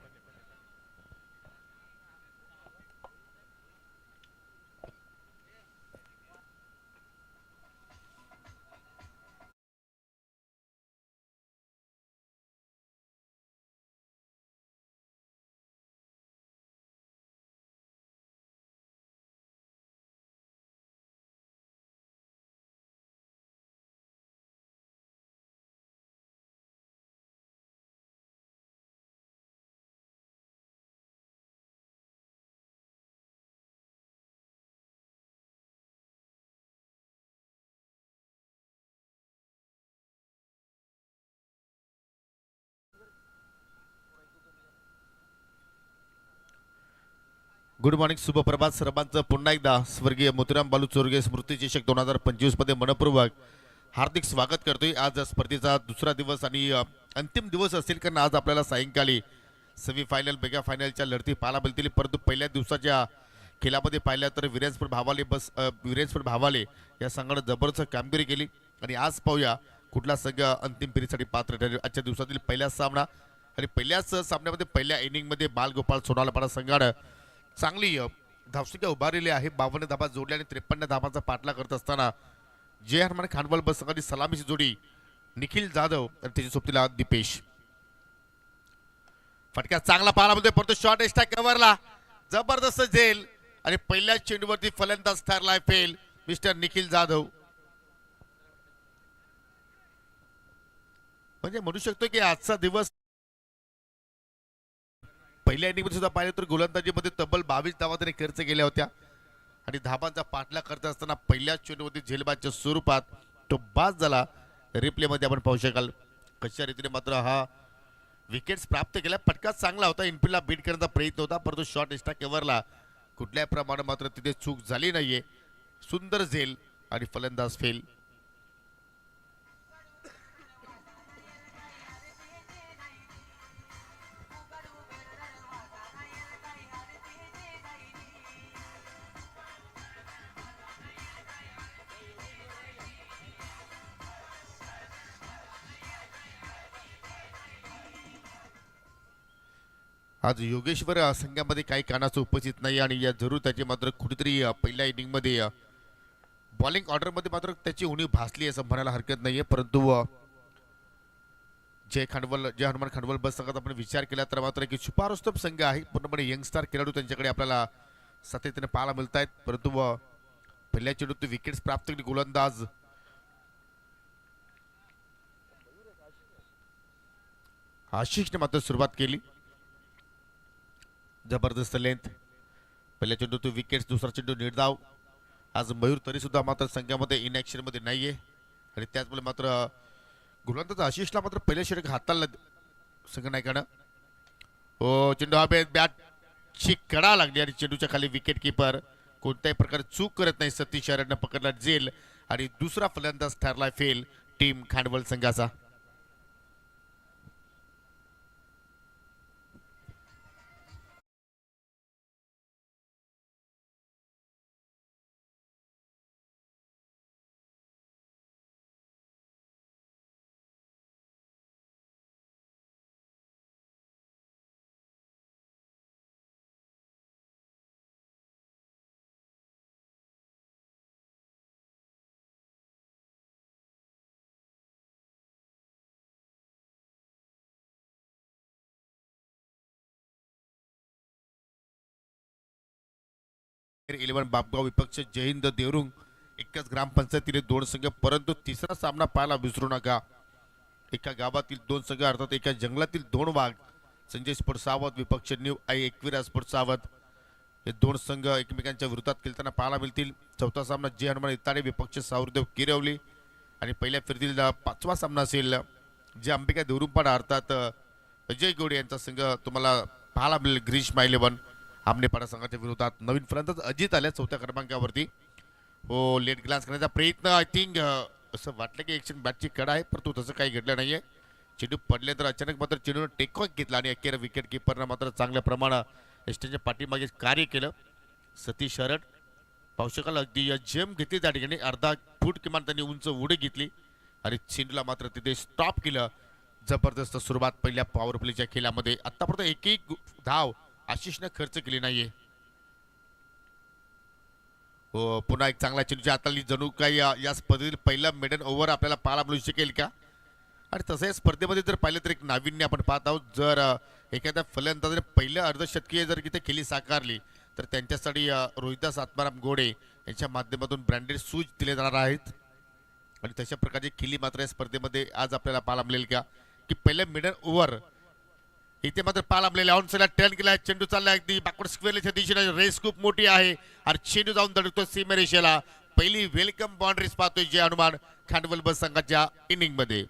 गुड मॉर्निंग, शुभप्रभात सर्वांचं. पुन्हा एकदा स्वर्गीय मोतीराम बालू चोरगे स्मृती चषक 2025 मध्ये मनपूर्वक हार्दिक स्वागत करतोय. आज स्पर्धेचा दुसरा दिवस आणि अंतिम दिवस असेल, कारण आज आपल्याला सायंकाळी सेमीफायनल मेगा फायनलच्या लढती पाहायला मिळतील. परंतु पहिल्या दिवसाच्या खेळामध्ये पाहिल्या तर विरेंजपूर भावाले या संघाने जबरदस्त कामगिरी केली. आणि आज पाहूया कुठला संघ अंतिम फेरीसाठी पात्र ठरेल. आजच्या दिवसातील पहिला सामना आणि पहिल्याच सामन्यामध्ये पहिल्या इनिंगमध्ये बालगोपाळ सोनालापाडा संघानं चांगली धावसंख्या उभारलेली आहे. 52 धाबा जोडल्या आणि 53 धाबांचा पाठला करत असताना जय हनुमान खानवल बस संघाची सलामीची जोडी निखिल जाधव आणि त्याच्या सोबतीला दीपेश. फटका चांगला पाहायला मिळतोय, परंतु शॉर्ट एक्स्ट्रा कव्हरला जबरदस्त झेल आणि पहिल्या चेंडूवरती फलंदाज ठरलाय फेल मिस्टर निखिल जाधव. म्हणजे म्हणू शकतो की आजचा दिवस पहिल्या इनिंगमध्ये सुद्धा पाहिलं तर गोलंदाजीमध्ये तब्बल 22 धावा त्याने खर्च केल्या होत्या आणि धाबांचा पाठलाग करत असताना पहिल्या चेंडूमध्ये झेलबादच्या स्वरूपात तो बाद झाला. रिप्लेमध्ये आपण पाहू शकाल कशा रीतीने मात्र हा विकेट्स प्राप्त केल्या. फटका चांगला होता, इनफिल्डला बीट करण्याचा प्रयत्न होता, परंतु शॉर्ट एक्स्ट्रा कव्हरला कुठल्याही प्रमाणे मात्र तिथे चूक झाली नाहीये. सुंदर झेल आणि फलंदाज फेल. आज योगेश्वर संघामध्ये काही कानाचं उपस्थित नाही आणि या जरूर त्याची मात्र कुठेतरी पहिल्या इनिंगमध्ये बॉलिंग ऑर्डरमध्ये मात्र त्याची उणीव भासली असं म्हणायला हरकत नाहीये. परंतु जय हनुमान खांडवल बस संघाचा आपण विचार केला तर मात्र की सुपारस्तोप संघ आहे, पूर्णपणे यंगस्टार खेळाडू त्यांच्याकडे आपल्याला सातत्याने पाहायला मिळत आहेत. परंतु पहिल्या चेंडूत विकेट्स प्राप्त केली गोलंदाज आशिषने मात्र सुरुवात केली. जबरदस्त लेंथ पहिल्या चेंडूत विकेट्स, दुसरा चेंडू निर्धाव. आज मयूर तरी सुद्धा मात्र संघामध्ये इनॅक्शन मध्ये नाहीये आणि त्याचमुळे मात्र गोलंदाज आशिषला मात्र पहिल्या षटक हाताला संघ नायकानं हो चेंडू हवे बॅटची कडा लागली आणि चेंडूच्या खाली विकेट किपर कोणत्याही प्रकारे चूक करत नाही. सतीश शरदनं पकडला जेल आणि दुसरा फलंदाज ठरला फेल टीम खांडवल संघाचा. इलेव्हन बापगाव विपक्ष जयहिंद देवरुंग एकच ग्रामपंचायतीने 2 संघ, परंतु तिसरा सामना पाहायला विसरू नका. एका गावातील 2 संघ अर्थात एका जंगलातील 2 वाघ. संजय स्पोर्ट सावध विपक्ष न्यू आई एकविरा स्पोर्ट सावध हे 2 संघ एकमेकांच्या विरोधात खेळताना पाहायला मिळतील. चौथा सामना जय हनुमान इताडे विपक्ष सावरदेव किरवली आणि पहिल्या फेरीतील 5वा सामना असेल जे अंबिका देवरुंपाडा अर्थात अजय गोडे यांचा संघ तुम्हाला पाहायला मिळेल ग्रीष्मा 11 आमनेपाडा संघाच्या विरोधात. नवीन फलंदाज अजित आल्या 4थ्या क्रमांकावरती. हो लेट ग्लान्स करण्याचा प्रयत्न आय थिंक असं वाटलं की एक्शन बॅटची कडा आहे, परंतु तसं काही घडलं नाहीये. चेंडू पडले तर अचानक मात्र चेंडूनं टेक ऑफ घेतला आणि अखेर विकेट किपरनं मात्र चांगल्या प्रमाणात एस्टनच्या पाठीमागे कार्य केलं. सतीश शरद पाहू शकाल अगदी जेम घेतली त्या ठिकाणी, अर्धा फूट किमान त्यांनी उंच उडी घेतली आणि चेंडूला मात्र तिथे स्टॉप केलं. जबरदस्त सुरुवात पहिल्या पॉवर प्लेच्या खेळामध्ये. आतापर्यंत एकही धाव आशिषने खर्च केली नाहीये. हो पुन्हा एक चांगला चेंडूच्या हाताली जणू काही या स्पर्धेतील पहिला मेडन ओव्हर आपल्याला पाहायला मिळू शकेल का. आणि तसं या स्पर्धेमध्ये जर पाहिलं तर एक नाविन्य आपण पाहत आहोत. जर एखाद्या फलंदाजाने पहिलं अर्धशतकीय जर इथे खेळी साकारली तर त्यांच्यासाठी रोहिदास आत्माराम घोडे यांच्या माध्यमातून ब्रँडेड शूज दिले जाणार आहेत. आणि तशा प्रकारची खेळी मात्र या स्पर्धेमध्ये आज आपल्याला पाहायला मिळेल का की पहिल्या मिडल ओव्हर इथे मात्र पाहायला मिळेल. ऑन साईडला टर्न केला, चेंडू चालला अगदी बॅकवर्ड स्क्वेअरच्या दिशेने. रेस खूप मोठी आहे आणि चेंडू जाऊन धडकतो सीमेरेषेला. पहिली वेलकम बाउंड्रीज पाहतोय जय हनुमान खांडवल बस संघाच्या इनिंग मध्ये.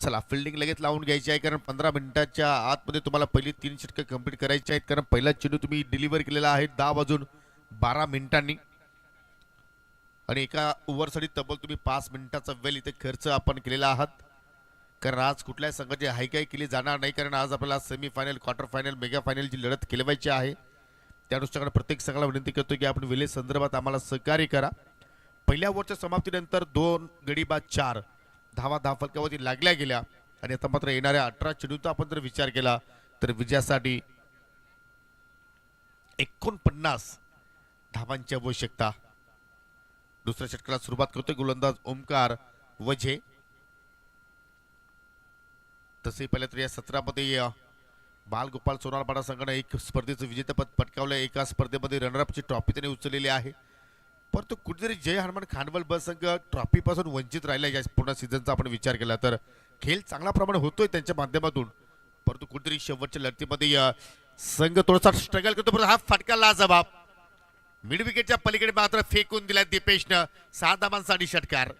चला फिल्डिंग लगेच लावून घ्यायची आहे, कारण 15 मिनिटाच्या आतमध्ये तुम्हाला पहिली 3 षटकं कंप्लीट करायची आहेत. कारण पहिला चेंडू तुम्ही डिलिव्हर केलेला आहे 10 वाजून 12 मिनिटांनी आणि एका ओव्हरसाठी तब्बल तुम्ही 5 मिनिटाचा वेळ इथे खर्च आपण केलेला आहात. कारण आज कुठल्याही संघाची हायकाई केली जाणार नाही, कारण आज आपल्याला सेमीफायनल, क्वार्टर फायनल, मेगा फायनलची लढत खेळवायची आहे. त्या अनुषंगाने प्रत्येक संघाला विनंती करतो की आपण वेळे संदर्भात आम्हाला सहकार्य करा. पहिल्या ओव्हरच्या समाप्तीनंतर 2 गडी बाद 4 धावा फलकावरती लागल्या गेल्या आणि आता मात्र येणाऱ्या 18 चेंडूचा आपण जर विचार केला तर विजयासाठी 49 धावांची आवश्यकता. दुसऱ्या षटकाला सुरुवात करतोय गोलंदाज ओमकार वझे. तसे पहिल्या तर या 17 मध्ये बालगोपाल सोनारपाडा संघाने एक स्पर्धेचं विजेतेपद पटकावलं. एका स्पर्धेमध्ये रनरअपची ट्रॉफी त्याने उचललेली आहे. परंतु कुठेतरी जय हनुमान खानवल ब संघ ट्रॉफीपासून वंचित राहिला. या पूर्ण सीझनचा आपण विचार केला तर खेळ चांगल्या प्रमाणे होतोय त्यांच्या माध्यमातून, परंतु कुठेतरी शेवटच्या लढतीमध्ये संघ थोडासा स्ट्रगल करतो. परंतु हा फटका लाजवाब मिड विकेटच्या पलीकडे मात्र फेकून दिला दीपेशनं. 6 धावांसाठी षटकार.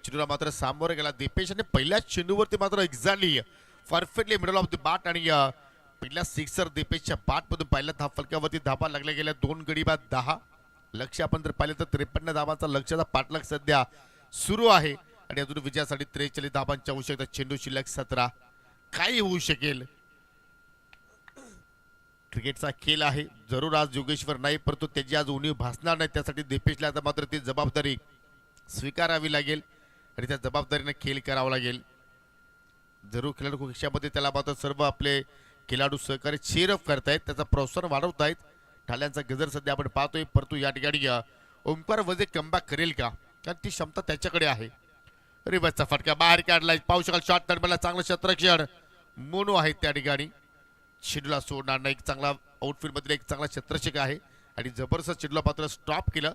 चेंडूला मात्र सामोरे गेला दीपेशने. पहिल्याच चेंडूवरती मात्र exactly perfectly middle of the bat आणि पहिल्या सिक्सर दीपेशच्या बॅटमधून पहिल्या धाव फलकावरती धावा लागल्या गेल्या. 2 गडी बाद 10. लक्ष आपण जर पाहिलं तर 53 धावांचा लक्ष्याचा पाठलाग सध्या सुरू आहे आणि अजून विजयासाठी 43 धावांची आवश्यकता. चेंडू शिल्लक 17. काही होऊ शकेल. क्रिकेटचा खेळ आहे. जरूर आज योगेश्वर नाही, परंतु त्याची आज उणीव भासणार नाही. त्यासाठी दीपेशला आता मात्र ती जबाबदारी स्वीकारावी लागेल आणि त्या जबाबदारीने खेळ करावा लागेल. जरूर खेळाडू पक्षामध्ये त्याला मात्र सर्व आपले खेळाडू सहकारी चीरअप करतायत, त्याचा प्रोत्साहन वाढवतायत. ढाल्यांचा गजर सध्या आपण पाहतोय, परंतु या ठिकाणी ओंकार वझे कमबॅक करेल का, कारण ती क्षमता त्याच्याकडे आहे. रिवर्सचा फटका बाहेर काढलाय. पाहू शकाल शॉट दरम्यान चांगलं क्षेत्ररक्षण मोनू आहे त्या ठिकाणी. शेड्यूला सोडणार नाही. एक चांगला आउटफील्ड मधील एक चांगला क्षेत्ररक्षक आहे आणि जबरदस्त शेड्यूला पात्र स्टॉप केलं.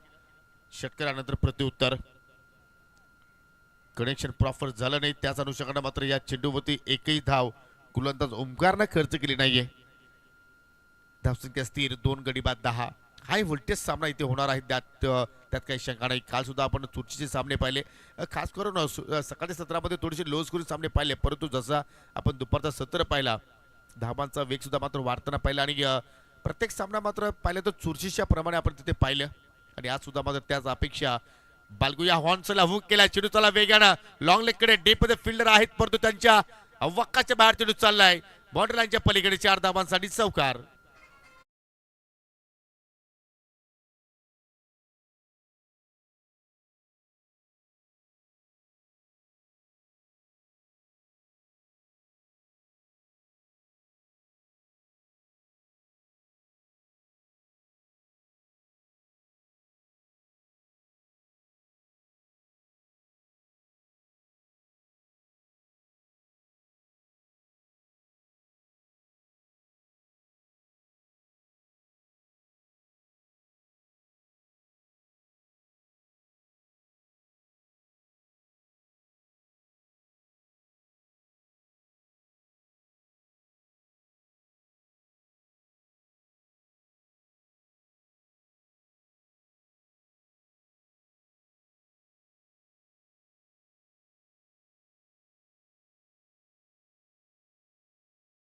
षटकारानंतर प्रत्युत्तर कनेक्शन प्रॉपर झालं नाही. त्याच अनुषंगाने मात्र या चेंडूवरती एकही धाव गोलंदाज ओमकारनं खर्च केली नाहीये. धावसंख्या स्थिर. 2 गडी बाद 10. हाय व्होल्टेज सामना इथे होणार आहे, त्यात काही शंका नाही. काल सुद्धा आपण चुरशीचे सामने पाहिले, खास करून सकाळच्या सत्रामध्ये थोडेसे लो स्कोरिंग सामने पाहिले, परंतु जसा आपण दुपारचा सत्र पाहिला धावांचा वेग सुद्धा मात्र वाढताना पाहिला आणि प्रत्येक सामना मात्र पाहिलं तर चुरशीच्या प्रमाणे आपण तिथे पाहिलं आणि आज सुद्धा मात्र त्याच अपेक्षा. बालगुया हॉर्न्सला हुक केला. चेंडू चला वेगानं लॉंग लेग कडे. डीप मध्ये फिल्डर आहेत, परंतु त्यांच्या अवकाच्या बाहेर चेंडू चाललाय. बाउंड्री लाईनच्या पलीकडे 4 धावांसाठी चौकार.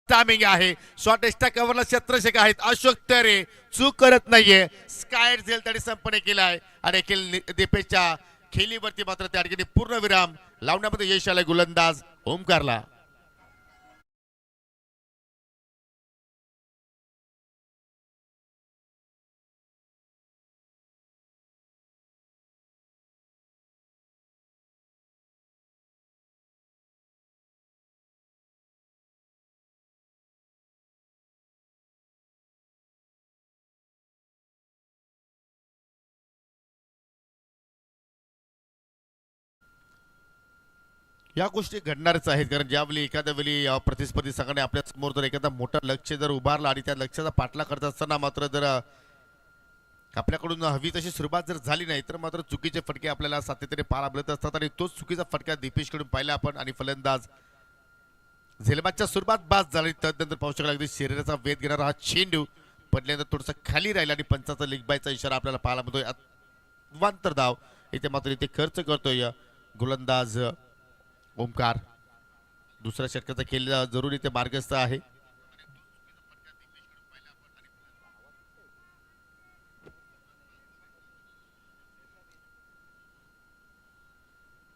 टायमिंग आहे. शॉर्ट एक्स्ट्रा कव्हरला क्षेत्ररक्षक आहेत. अशोक तरे चूक करत नाहीये. स्कायर झेल त्याने संपन्न केलाय आणि दीपेशच्या खेळीवरती मात्र त्या ठिकाणी पूर्ण विराम लावण्यामध्ये यश आलंय गोलंदाज ओमकारला. या गोष्टी घडणारच आहेत, कारण ज्यावेळी एखाद्या वेळी प्रतिस्पर्धी संघाने आपल्या समोर जर एखादा मोठा लक्ष्य जर उभारला आणि त्या लक्ष्याचा पाठला करत असताना मात्र जर आपल्याकडून हवी तशी सुरुवात जर झाली नाही तर मात्र चुकीचे फटके आपल्याला सातत्याने पाहायला मिळत असतात आणि तोच चुकीचा फटका दीपेशकडून पाहिला आपण. आणि फलंदाज झेलबादच्या सुरुवात बाद झाली. त्यानंतर पाहू शकला अगदी शरीराचा वेध घेणारा हा चेंडू पडल्यानंतर थोडासा खाली राहिला आणि पंचाचा लीग बायचा इशारा आपल्याला पाहायला मिळतोय. अवांतर धाव इथे मात्र इथे खर्च करतोय गोलंदाज ओमकार. दुसऱ्या षटकाचा खेळ जरुरी ते मार्गस्थ आहे.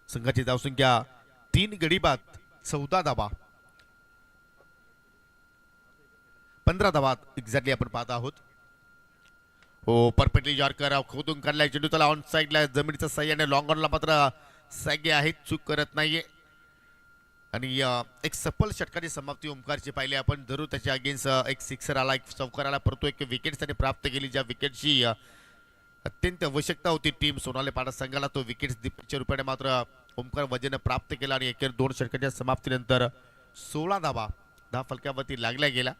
संघाची धावसंख्या 3 गडी बाद 14 धावा, 15 धावा एक्झॅक्टली आपण पाहत आहोत. हो, परफेक्टली यॉर्कर खोदून काढलाय चेंडू, त्याला ऑन साईडला जमिनीच्या साह्याने लॉंग ऑनला मात्र सागे आहेत, चूक करत नाहीये. आणि एक सफल षटकाची समाप्ती ओमकारची पाहिली आपण. जरूर त्याच्या अगेन्स्ट एक सिक्सर आला, एक चौकार आला, परंतु एक विकेट त्याने प्राप्त केली, ज्या विकेटची अत्यंत आवश्यकता होती टीम सोनाले पाडा संघाला. तो विकेट दीपकच्या रूपाने मात्र ओमकार वजेनं प्राप्त केला आणि अखेर 2 षटकाच्या समाप्तीनंतर 16 धावा फलकावरती लागल्या गेला.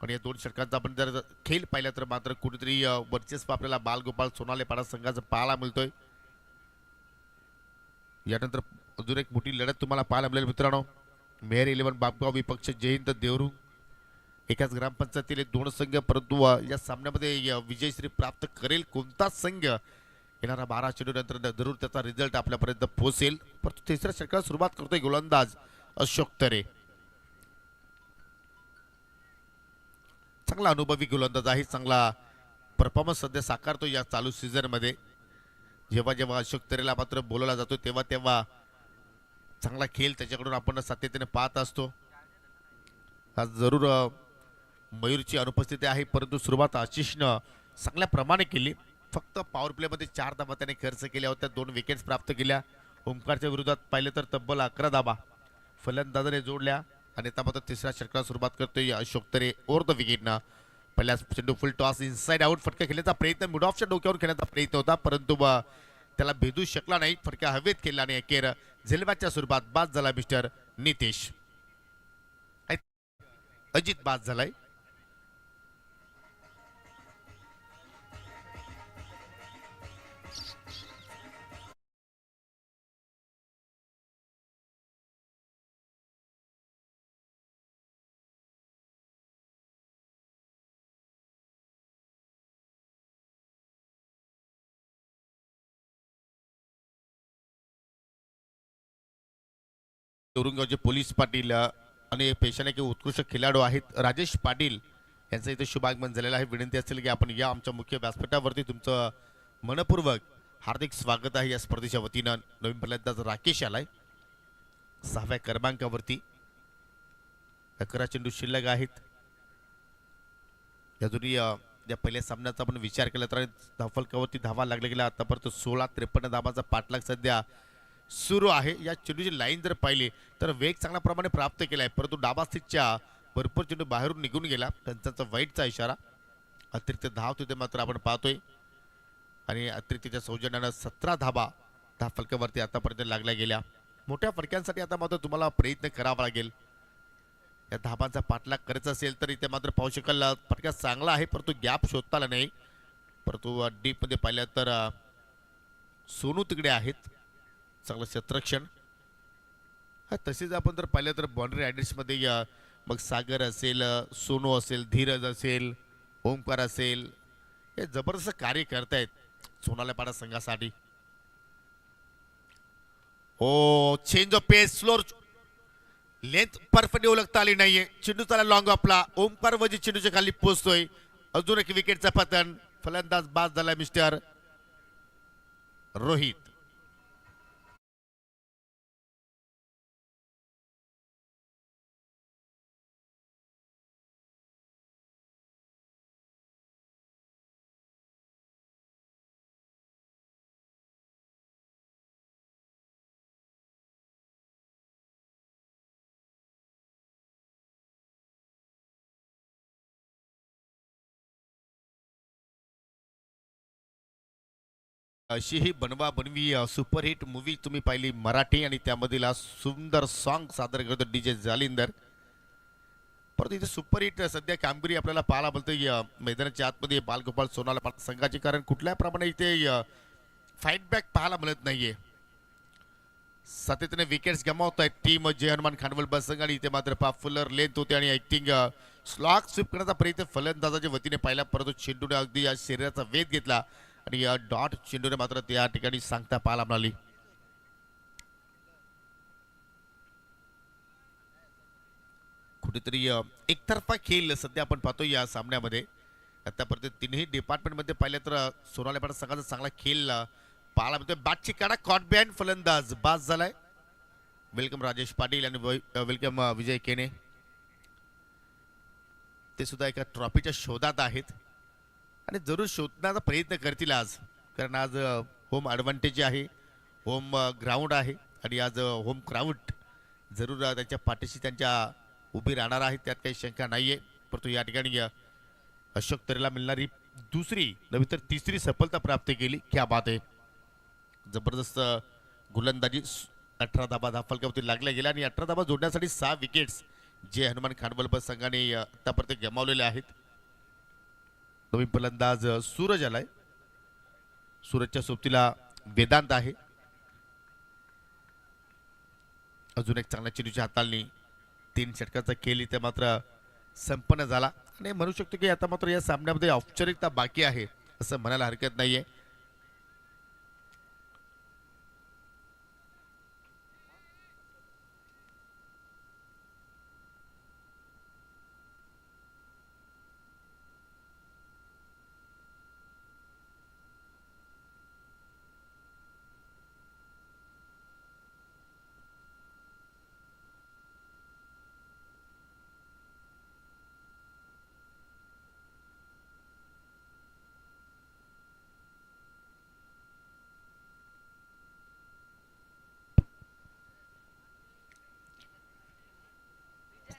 आणि या 2 षटकांचा आपण जर खेळ पाहिला तर मात्र कुठेतरी वर्चस्व आपल्याला बालगोपाळ सोनाले पाडा संघाचा पाहायला मिळतोय. यानंतर अजून एक मोठी लढत तुम्हाला पाहायला मिळेल मित्रांनो. मेहर 11 बापगाव विपक्ष जयंत देवरू, एकाच ग्रामपंचायतीले 2 संघ, परंतु या सामन्यामध्ये विजयश्री प्राप्त करेल कोणता संघ येणारा 12 चेंडूनंतर जरूर त्याचा रिझल्ट आपल्यापर्यंत पोहोचेल. परंतु तिसऱ्या षटकाला सुरुवात करतोय गोलंदाज अशोक तरे. चांगला अनुभवी गोलंदाज आहे, चांगला परफॉर्मन्स सध्या साकारतो या चालू सीझन मध्ये. जेव्हा जेव्हा अशोक तरेला मात्र बोलवला जातो तेव्हा तेव्हा चांगला खेळ त्याच्याकडून आपण सातत्याने पाहत असतो. आज जरूर मयूरची अनुपस्थिती आहे, परंतु सुरुवात आशिषनं चांगल्या प्रमाणे केली. फक्त पॉवर प्ले मध्ये 4 धावा त्याने खर्च केल्या होत्या, 2 विकेट्स प्राप्त केल्या. ओमकारच्या विरोधात पाहिलं तर तब्बल 11 धावा फलंदाजाने जोडल्या. आणि आता मात्र तिसऱ्या षटकाला सुरुवात करतोय अशोक तरे ओव्हर द विकेटनं. पहिल्या चेंडू फुल टॉस इनसाइड आउट, फटका खेळण्याचा प्रयत्न मिड ऑफच्या डोक्यावर खेळण्याचा प्रयत्न होता, परंतु त्याला भेदू शकला नाही. फटका हवेत केला आणि अखेर झेलबाच्या सुरुवात बाद झाला मिस्टर नितेश. अजित बाद झालाय. औरंगाबादचे पोलीस पाटील आणि पेशाने काही उत्कृष्ट खेळाडू आहेत राजेश पाटील यांचं इथे शुभागमन झालेलं आहे. विनंती असेल की आपण या आमच्या मुख्य व्यासपीठावरती तुमचं मनपूर्वक हार्दिक स्वागत आहे. या स्पर्धेच्या वतीनं नवीन फलंदाज राकेश आलाय 6व्या क्रमांकावरती. 11 चेंडू शिल्लक आहेत. अजूनही या पहिल्या सामन्याचा आपण विचार केला तर धावफलकावरती धावा लागल्या गेल्या. आतापर्यंत 16-53 धावांचा पाठलाग सध्या सुरू आहे. या चेंडूची लाईन जर पाहिली तर वेग चांगल्या प्रमाणे प्राप्त केलाय, परंतु डाबा स्थितच्या भरपूर चेंडू बाहेरून निघून गेला. त्यांचा वाईटचा इशारा. अतिरिक्त धाव तिथे मात्र आपण पाहतोय आणि अतिरिक्तच्या सौजन्यानं 17 धावा फलकावरती आतापर्यंत लागल्या गेल्या. मोठ्या फटक्यांसाठी आता मात्र तुम्हाला प्रयत्न करावा लागेल. या धाबांचा पाठलाग करायचा असेल तर इथे मात्र पाहू शकाल फटका चांगला आहे, परंतु गॅप शोधता आला नाही. परंतु डीप मध्ये पाहिलं तर सोनू तिकडे आहेत, चांगलं क्षेत्ररक्षण. तसेच आपण जर पाहिलं तर बाउंड्री ॲड्रेस मध्ये मग सागर असेल, सोनू असेल, धीरज असेल, ओमकार असेल, हे जबरदस्त कार्य करतायत सोनाले पाडा संघासाठी. Oh change of pace, slower length perfect ओळखता आली नाहीये. चेंडू चाला लॉंग आपला ओमकार वजी चेंडूच्या खाली पोहोचतोय. अजून एक विकेटचा पतन. फलंदाज बाद झाला मिस्टर रोहित. अशी ही बनवा बनवी सुपरहिट मूवी तुम्ही पाहिली मराठी आणि त्यामधील हा सुंदर सॉन्ग सादर करतो डीजे जालिंदर. परंतु इथे सुपरहिट सध्या कामगिरी आपल्याला पाहायला मिळते मैदानाच्या आतमध्ये बालगोपाळ सोनाला पाडा संघाची, कारण कुठल्या प्रमाणे इथे फाईट बॅक पाहायला मिळत नाहीये. सातत्याने विकेट्स गमावत आहेत टीम जय हनुमान खानवल बसंग आणि इथे मात्र फुलर लेंथ होते आणि ऍक्टिंग स्लॉक स्वीप करण्याचा प्रयत्न फलंदाजाच्या वतीने पाहिला, परंतु चेंडूने अगदी या शरीराचा वेध घेतला आणि या डॉट चेंडूने मात्र त्या ठिकाणी सांगता पाहायला मिळाली. कुठेतरी एकतर्फा खेळ सध्या आपण पाहतो या सामन्यामध्ये. आतापर्यंत 3ही डिपार्टमेंटमध्ये पाहिलं तर सोनाले पाडा संघाचा चांगला खेळ पाहायला मिळतोय बॅटची काढा कॉट बिहाइंड फलंदाज बाद झालाय. वेलकम राजेश पाटील आणि वेलकम विजय केने. ते सुद्धा एका ट्रॉफीच्या शोधात आहेत आणि जरूर शोधण्याचा प्रयत्न करतील आज, कारण आज होम ॲडव्हान्टेज आहे, होम ग्राउंड आहे आणि आज होम क्राऊड जरूर त्यांच्या पाठीशी त्यांच्या उभी राहणार आहे, त्यात काही शंका नाही आहे. परंतु या ठिकाणी अशोक तरेला मिळणारी दुसरी नव्हे तर तिसरी सफलता प्राप्त केली. क्या बात आहे. जबरदस्त गोलंदाजी. 18 धाबा फलकावरती लागल्या गेल्या आणि 18 धाबा जोडण्यासाठी 6 विकेट्स जे हनुमान खांडवल संघाने आतापर्यंत गमावलेले आहेत. नवीन फलंदाज सूरज आलाय. सूरजच्या सोबतीला वेदांत आहे. अजून एक चांगल्या चेंडूची हाताळणी. 3 षटकाचा खेळ इथे मात्र संपन्न झाला आणि म्हणू शकतो की आता मात्र या सामन्यामध्ये औपचारिकता बाकी आहे असं म्हणायला हरकत नाहीये.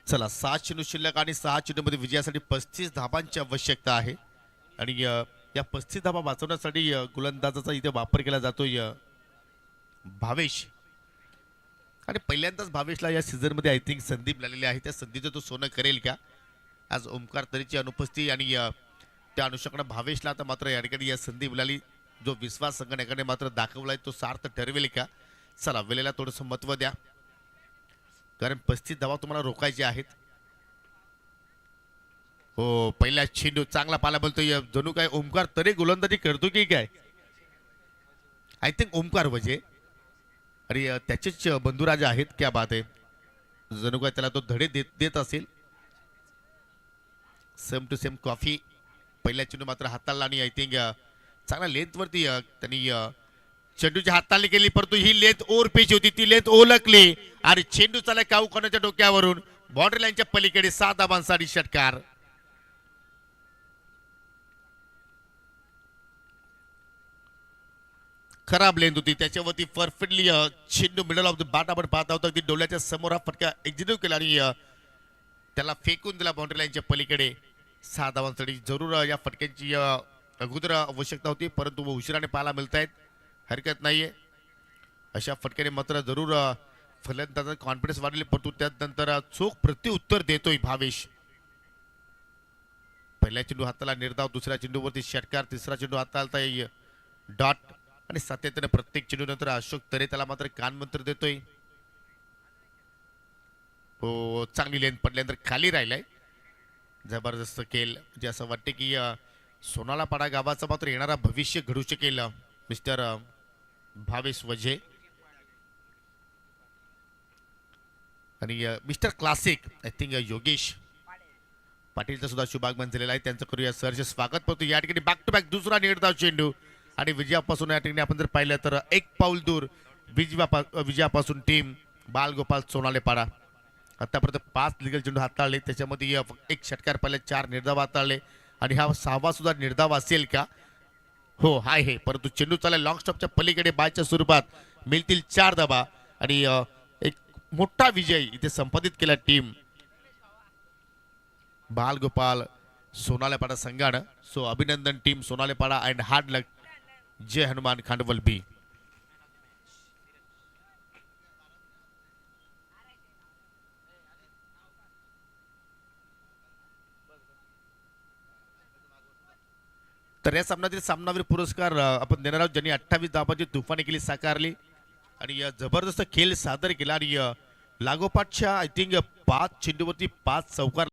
चला 6 चेंडू शिल्लक आणि 6 चेंडूमध्ये विजयासाठी 35 धाबांची आवश्यकता आहे आणि या 35 धाबा वाचवण्यासाठी गोलंदाजाचा इथे वापर केला जातोय भावेश. आणि पहिल्यांदाच भावेशला या सीझनमध्ये आय थिंक संधी मिळालेली आहे. त्या संधीचं तो सोनं करेल का? आज ओमकार तरीची अनुपस्थिती आणि त्या अनुषंगाने भावेशला आता मात्र या ठिकाणी या संधी मिळाली. जो विश्वास संघटनेकडे मात्र दाखवलाय तो सार्थ ठरवेल का? चला वेळेला थोडंसं महत्त्व द्या, कारण 35 धावा तुम्हाला रोखायचे आहेत. हो, पहिला चेंडू चांगला पाला बोलतोय. जणू काय ओमकार तरी गोलंदाजी करतो की काय? आय थिंक ओमकार वजे आणि त्याचेच बंधुराजा आहेत. क्या बात आहे. जणू काय त्याला तो धडे देत असेल. Same to same coffee. पहिला चेंडू मात्र हाताळला आणि आय थिंक चांगल्या लेंथवरती त्यांनी चेंडूची हाताळणी केली, परंतु ही लेंथ ओव्हर पिच होती, ती लेंथ ओळखली आणि चेंडू चालला काऊ कोणाच्या डोक्यावरून बाउंड्री लाईनच्या पलीकडे 7 धाबांसाठी षटकार. खराब लेंथ होती, त्याच्यावरती परफेक्टली चेंडू मिडल ऑफ द बॅट आपण पाहत आहोत. अगदी डोळ्याच्या समोर हा फटका एक्झिक्यूट केला आणि त्याला फेकून दिला बाउंड्री लाईनच्या पलीकडे. 6 धावांसाठी जरूर या फटक्यांची अगोदर आवश्यकता होती, परंतु उशिराने पाहायला मिळत आहेत. हरकत नाहीये. अशा फटक्याने मात्र जरूर फलंदाजाचा कॉन्फिडन्स वाढले, परंतु त्यानंतर चोख प्रत्युत्तर देतोय भावेश. पहिल्या चेंडू हाताला निर्धाव, दुसऱ्या चेंडूवरती षटकार, तिसरा चेंडू हाताळता डॉट आणि सातत्याने प्रत्येक चेंडू नंतर अशोक तरे त्याला मात्र कानमंत्र देतोय. हो, चांगली लेंथ पडल्यानंतर खाली राहिलाय. जबरदस्त खेळ. म्हणजे असं वाटते की सोनालापाडा गावाचा मात्र येणारा भविष्य घडू शकेल मिस्टर भावेश वजे आणि mister classic I think Yogesh पाटीलचं सुद्धा शुभागमन झालेलं आहे. त्यांचं करूया सहर्ष स्वागत. परंतु या ठिकाणी बॅक टू बॅक दुसरा निर्धाव चेंडू आणि विजयापासून या ठिकाणी आपण जर पाहिलं तर एक पाऊल दूर विजयापासून टीम बालगोपाल सोनालेपाडा. आतापर्यंत 5 लिगल चेंडू हाताळले, त्याच्यामध्ये एक षटकार पाहिले, 4 निर्धाव हाताळले आणि हा 6वा सुद्धा निर्धाव असेल का? हो आहे, परंतु चेंडू चालला लॉंग स्टॉपच्या पलीकडे बायच्या स्वरूपात. मिळतील 4 धाबा आणि एक मोठा विजय इथे संपादित केला टीम बालगोपाल सोनालेपाडा संघानं. सो अभिनंदन टीम सोनालेपाडा अँड हार्ड लक. जय हनुमान खांडवल बी. तर या सामन्यातील सामनावीर पुरस्कार आपण देणार आहोत, ज्यांनी 28 धावांची तुफानी केली साकारली आणि जबरदस्त खेळ सादर केला आणि लागोपाठच्या आय थिंक 5 चेंडूवरती 5 चौकार